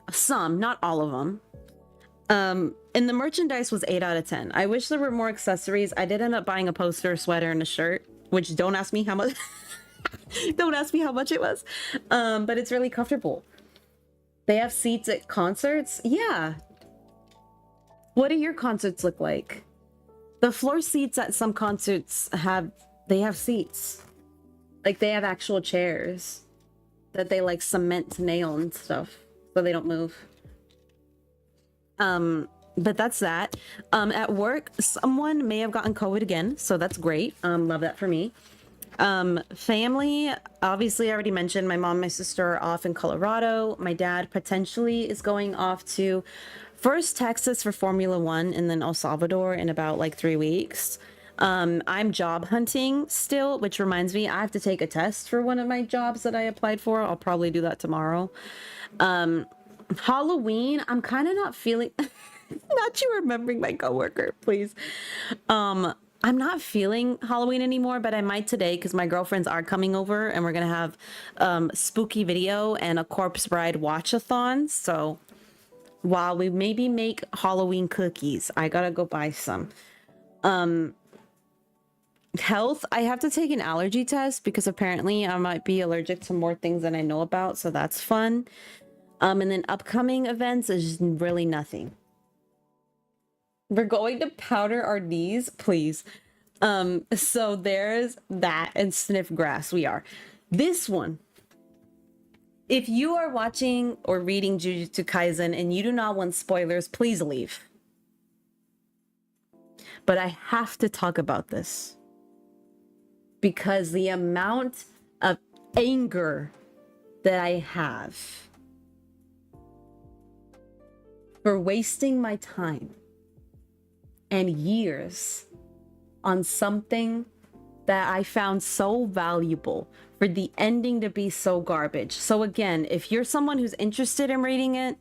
Some, not all of them. And the merchandise was 8 out of 10. I wish there were more accessories. I did end up buying a poster, a sweater, and a shirt, which don't ask me how much Don't ask me how much it was. But it's really comfortable. They have seats at concerts. Yeah. What do your concerts look like? The floor seats at some concerts have seats. Like they have actual chairs that they like cement to nail and stuff so they don't move. But that's that. At work, someone may have gotten COVID again, so that's great. Love that for me. Family, obviously I already mentioned my mom and my sister are off in Colorado. My dad potentially is going off to first Texas for Formula One and then El Salvador in about like 3 weeks. I'm job hunting still, which reminds me I have to take a test for one of my jobs that I applied for. I'll probably do that tomorrow. Halloween, I'm kind of not feeling not you remembering my coworker, please. I'm not feeling Halloween anymore, but I might today because my girlfriends are coming over and we're gonna have spooky video and a Corpse Bride watch-a-thon. So while we maybe make Halloween cookies, I gotta go buy some. Health, I have to take an allergy test because apparently I might be allergic to more things than I know about, so that's fun. And then upcoming events is really nothing. We're going to powder our knees, please. So there's that, and sniff grass. We are. This one, if you are watching or reading Jujutsu Kaisen and you do not want spoilers, please leave. But I have to talk about this because the amount of anger that I have for wasting my time and years on something that I found so valuable for the ending to be so garbage. So again, if you're someone who's interested in reading it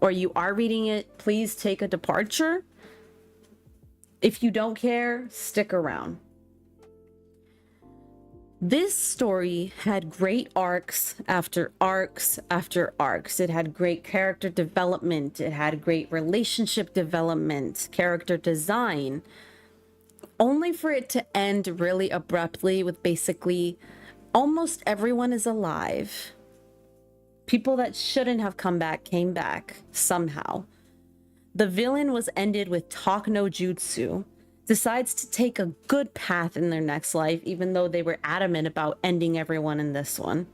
or you are reading it, please take a departure. If you don't care, stick around. This story had great arcs after arcs after arcs. It had great character development. It had great relationship development, character design, only for it to end really abruptly with basically almost everyone is alive. People that shouldn't have come back came back somehow. The villain was ended with talk no jutsu, decides to take a good path in their next life, even though they were adamant about ending everyone in this one.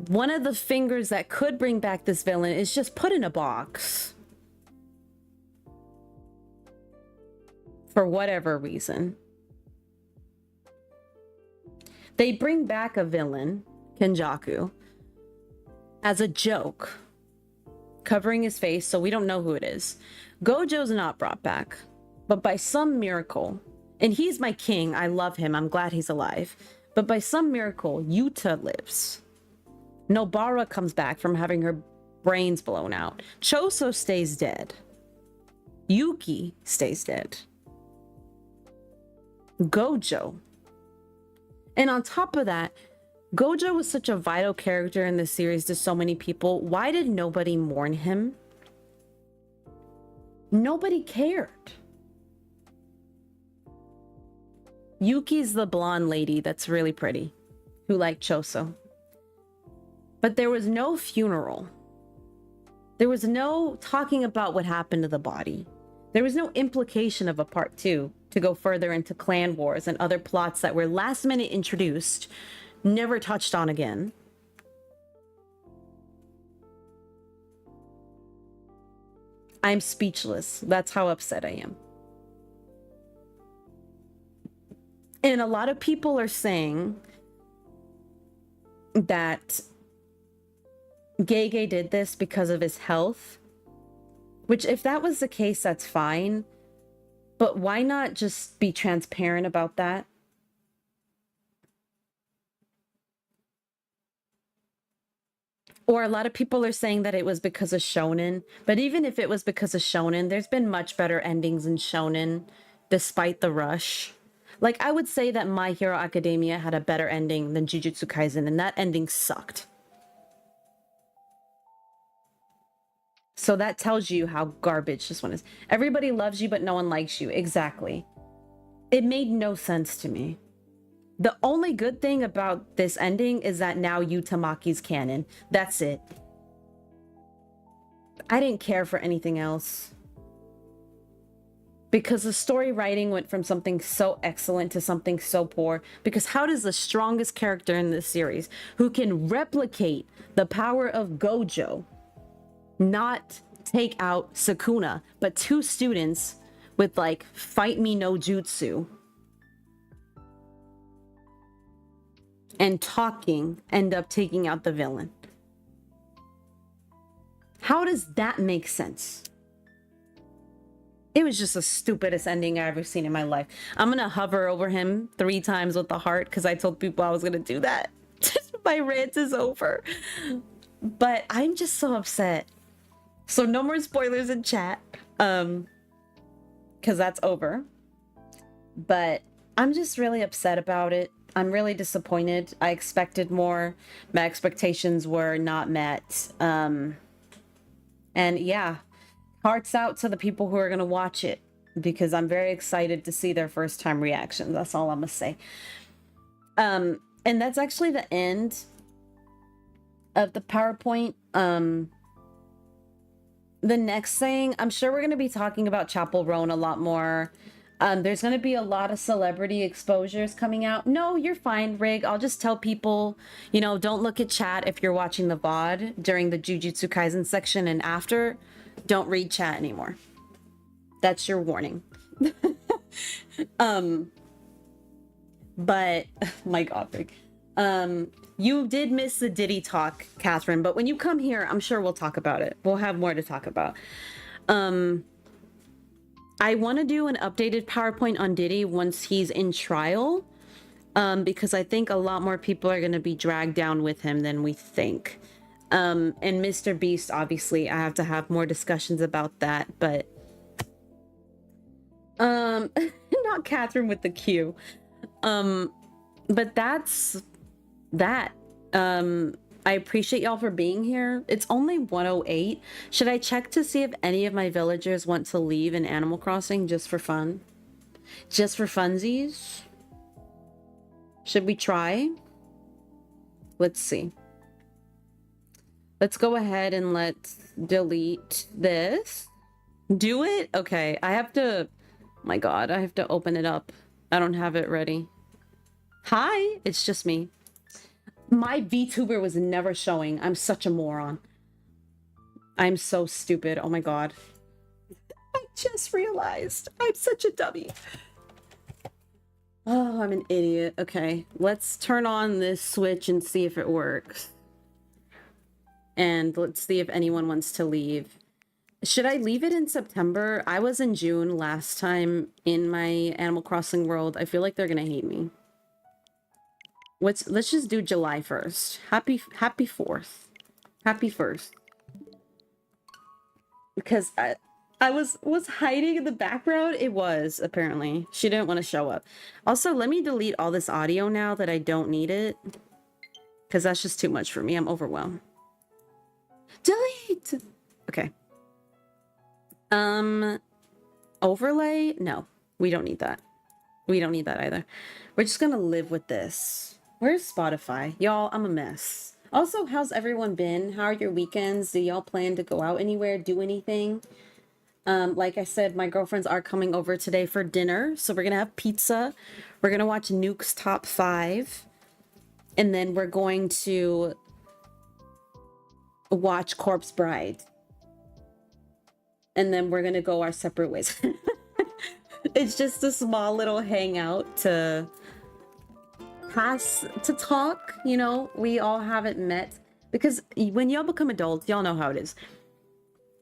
One of the fingers that could bring back this villain is just put in a box. For whatever reason. They bring back a villain, Kenjaku, as a joke, covering his face so we don't know who it is. Gojo's not brought back. But by some miracle, and he's my king, I love him, I'm glad he's alive. But by some miracle, Yuta lives. Nobara comes back from having her brains blown out. Choso stays dead. Yuki stays dead. Gojo. And on top of that, Gojo was such a vital character in this series to so many people. Why did nobody mourn him? Nobody cared. Yuki's the blonde lady that's really pretty, who liked Choso. But there was no funeral. There was no talking about what happened to the body. There was no implication of a part 2 to go further into clan wars and other plots that were last minute introduced, never touched on again. I'm speechless. That's how upset I am. And a lot of people are saying that 𝐽𝐽 did this because of his health, which if that was the case, that's fine. But why not just be transparent about that? Or a lot of people are saying that it was because of shonen. But even if it was because of shonen, there's been much better endings in shonen, despite the rush. Like, I would say that My Hero Academia had a better ending than Jujutsu Kaisen, and that ending sucked. So that tells you how garbage this one is. Everybody loves you, but no one likes you. Exactly. It made no sense to me. The only good thing about this ending is that now Yu Tamaki's canon. That's it. I didn't care for anything else. Because the story writing went from something so excellent to something so poor. Because how does the strongest character in this series, who can replicate the power of Gojo, not take out Sukuna, but two students with like fight me no jutsu and talking end up taking out the villain? How does that make sense? It was just the stupidest ending I've ever seen in my life. I'm gonna hover over him 3 times with the heart because I told people I was gonna do that. My rant is over. But I'm just so upset. So no more spoilers in chat. Because that's over. But I'm just really upset about it. I'm really disappointed. I expected more. My expectations were not met. And yeah. Hearts out to the people who are going to watch it, because I'm very excited to see their first time reactions. That's all I'm going to say. And that's actually the end of the PowerPoint. The next thing, I'm sure we're going to be talking about Chapel Roan a lot more. There's going to be a lot of celebrity exposures coming out. No, you're fine, Rig. I'll just tell people, you know, don't look at chat if you're watching the VOD during the Jujutsu Kaisen section, and after, don't read chat anymore. That's your warning. But my God, Rig. You did miss the Diddy talk, Catherine, but when you come here, I'm sure we'll talk about it. We'll have more to talk about. I want to do an updated PowerPoint on Diddy once he's in trial, because I think a lot more people are going to be dragged down with him than we think. And Mr. Beast, obviously, I have to have more discussions about that, but not Catherine with the Q. But that's that. I appreciate y'all for being here. It's only 1:08. Should I check to see if any of my villagers want to leave in Animal Crossing just for fun? Just for funsies? Should we try? Let's see. Let's go ahead and let's delete this. Do it? Okay, I have to... My God, I have to open it up. I don't have it ready. Hi, it's just me. My VTuber was never showing. I'm such a moron. I'm so stupid. Oh my God. I just realized I'm such a dummy. Oh, I'm an idiot. Okay, let's turn on this switch and see if it works. And let's see if anyone wants to leave. Should I leave it in September? I was in June last time in my Animal Crossing world. I feel like they're gonna hate me. Let's just do July 1st. Happy 4th. Happy 1st. Because I was hiding in the background. It was, apparently. She didn't want to show up. Also, let me delete all this audio now that I don't need it. Because that's just too much for me. I'm overwhelmed. Delete! Okay. Overlay? No, we don't need that. We don't need that either. We're just gonna live with this. Where's Spotify? Y'all, I'm a mess. Also, how's everyone been? How are your weekends? Do y'all plan to go out anywhere, do anything? Like I said, my girlfriends are coming over today for dinner, so we're gonna have pizza. We're gonna watch Nuke's Top 5. And then we're going to watch Corpse Bride. And then we're gonna go our separate ways. It's just a small little hangout to talk, you know. We all haven't met, because when y'all become adults, y'all know how it is.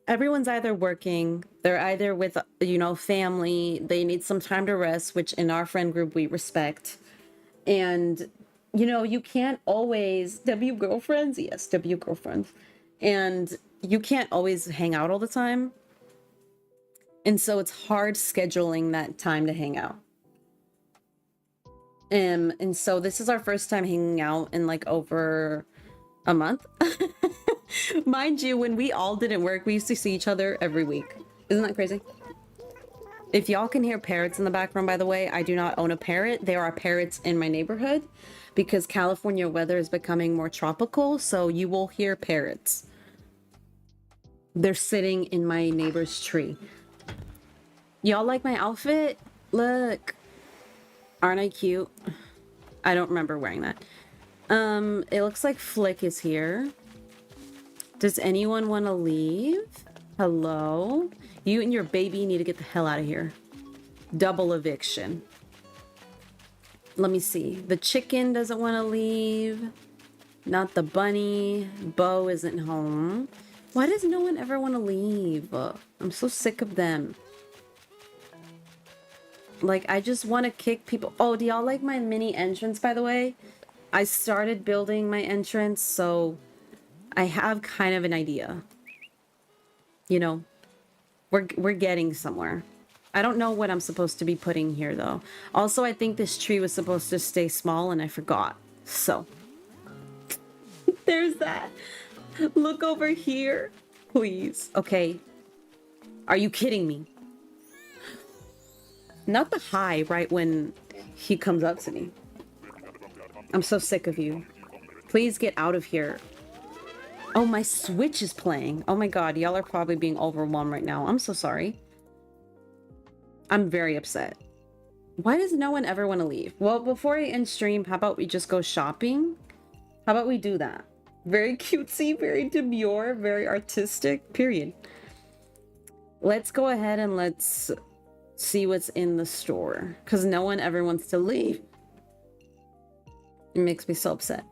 Everyone's either working, they're either with, you know, family, they need some time to rest, which in our friend group we respect. And, you know, you can't always, W girlfriends? Yes, W girlfriends. And you can't always hang out all the time. And so it's hard scheduling that time to hang out. And so this is our first time hanging out in like over a month. Mind you, when we all didn't work, we used to see each other every week. Isn't that crazy? If y'all can hear parrots in the background, by the way, I do not own a parrot. There are parrots in my neighborhood because California weather is becoming more tropical, so you will hear parrots. They're sitting in my neighbor's tree. Y'all like my outfit? Look. Aren't I cute? I don't remember wearing that. It looks like Flick is here. Does anyone want to leave? Hello? You and your baby need to get the hell out of here. Double eviction. Let me see. The chicken doesn't want to leave. Not the bunny. Bo isn't home. Why does no one ever want to leave? I'm so sick of them. Like, I just want to kick people. Oh, do y'all like my mini entrance, by the way? I started building my entrance, so I have kind of an idea. You know, we're getting somewhere. I don't know what I'm supposed to be putting here, though. Also, I think this tree was supposed to stay small, and I forgot. So, there's that. Look over here, please. Okay. Are you kidding me? Not the high right when he comes up to me. I'm so sick of you. Please get out of here. Oh, my Switch is playing. Oh my god, y'all are probably being overwhelmed right now. I'm so sorry. I'm very upset. Why does no one ever want to leave? Well, before I end stream, how about we just go shopping? How about we do that? Very cutesy, very demure, very artistic, period. Let's go ahead and let's see what's in the store, because no one ever wants to leave. It makes me so upset.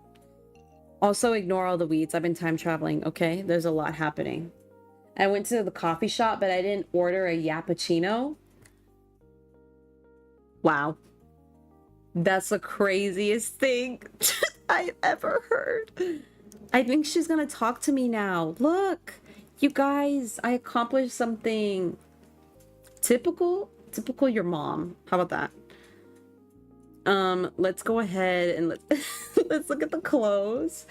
Also, ignore all the weeds. I've been time traveling, okay? There's a lot happening. I went to the coffee shop, but I didn't order a 𝐼𝐻𝐿𝐴. Wow. That's the craziest thing I've ever heard. I think she's gonna talk to me now. Look, you guys, I accomplished something. Typical your mom. How about that? Let's go ahead and let's look at the clothes.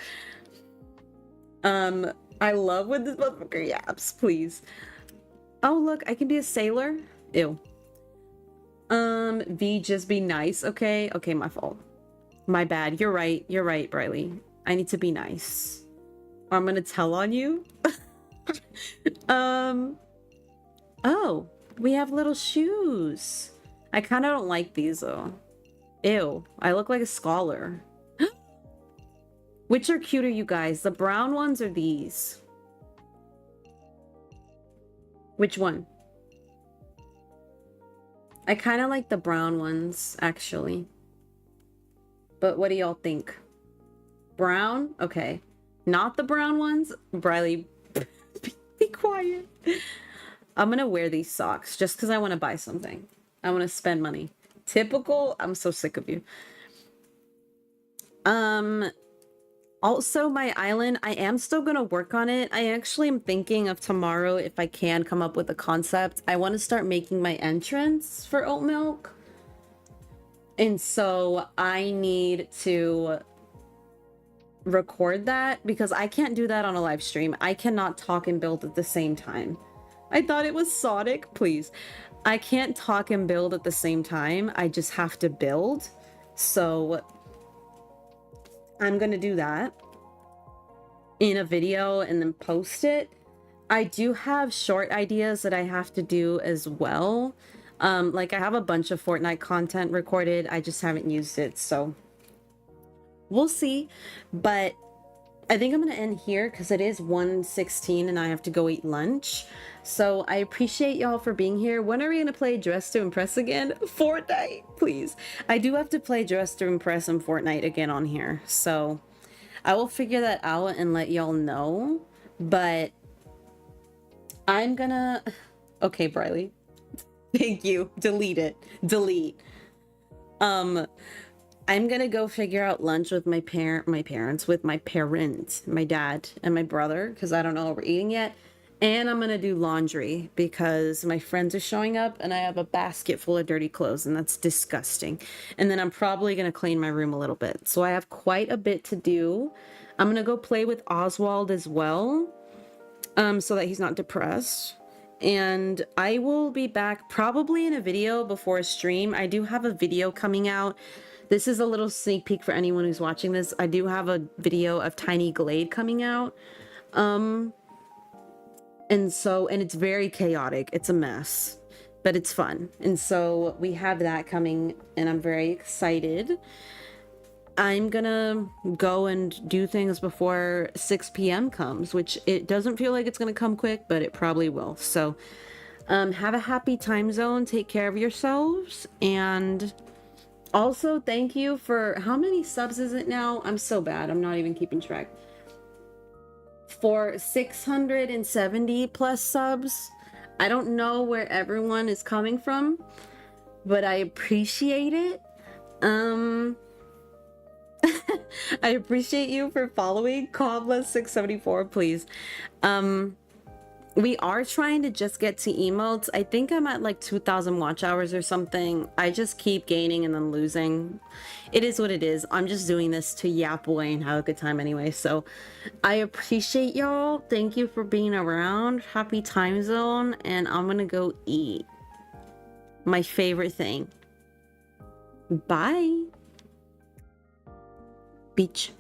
I love when this motherfucker yaps, please. Oh, look, I can be a sailor. Ew. V, just be nice, okay? Okay, my fault. My bad. You're right, Briley. I need to be nice. Or I'm gonna tell on you. Oh, we have little shoes. I kind of don't like these though. Ew, I look like a scholar. Which are cuter, you guys? The brown ones or these? Which one? I kind of like the brown ones, actually. But what do y'all think? Brown? Okay. Not the brown ones? Briley, be quiet. I'm gonna wear these socks just because I want to buy something. I want to spend money. Typical. I'm so sick of you. Also, my island, I am still gonna work on it. I actually am thinking of tomorrow, if I can come up with a concept. I want to start making my entrance for oat milk. And so I need to record that because I can't do that on a live stream. I cannot talk and build at the same time. I thought it was Sonic, please. I can't talk and build at the same time. I just have to build. So I'm gonna do that in a video and then post it. I do have short ideas that I have to do as well. Like I have a bunch of Fortnite content recorded. I just haven't used it, so we'll see. But I think I'm gonna end here because it is 1:16 and I have to go eat lunch. So I appreciate y'all for being here. When are we gonna play Dress to Impress again? Fortnite, please. I do have to play Dress to Impress and Fortnite again on here. So I will figure that out and let y'all know. But I'm gonna... Okay, Briley. Thank you. Delete it. Delete. I'm gonna go figure out lunch with my parent, my dad and my brother, because I don't know what we're eating yet. And I'm gonna do laundry because my friends are showing up and I have a basket full of dirty clothes and that's disgusting. And then I'm probably gonna clean my room a little bit. So I have quite a bit to do. I'm gonna go play with Oswald as well, so that he's not depressed. and I will be back probably in a video before a stream. I do have a video coming out. This is a little sneak peek for anyone who's watching this. I do have a video of 𝐼𝐻𝐸 coming out. And it's very chaotic. It's a mess, but it's fun. And so we have that coming, and I'm very excited. I'm gonna go and do things before 6 p.m. comes, which it doesn't feel like it's gonna come quick, but it probably will. So have a happy time zone. Take care of yourselves. And also thank you for, how many subs is it now? I'm so bad. I'm not even keeping track. For 670 plus subs. I don't know where everyone is coming from, but I appreciate it. I appreciate you for following 𝐜𝐻𝐸674, please. We are trying to just get to emotes. I think I'm at like 2,000 watch hours or something. I just keep gaining and then losing. It is what it is. I'm just doing this to yap away and have a good time anyway. So I appreciate y'all. Thank you for being around. Happy time zone. And I'm gonna go eat my favorite thing. Bye. Beach.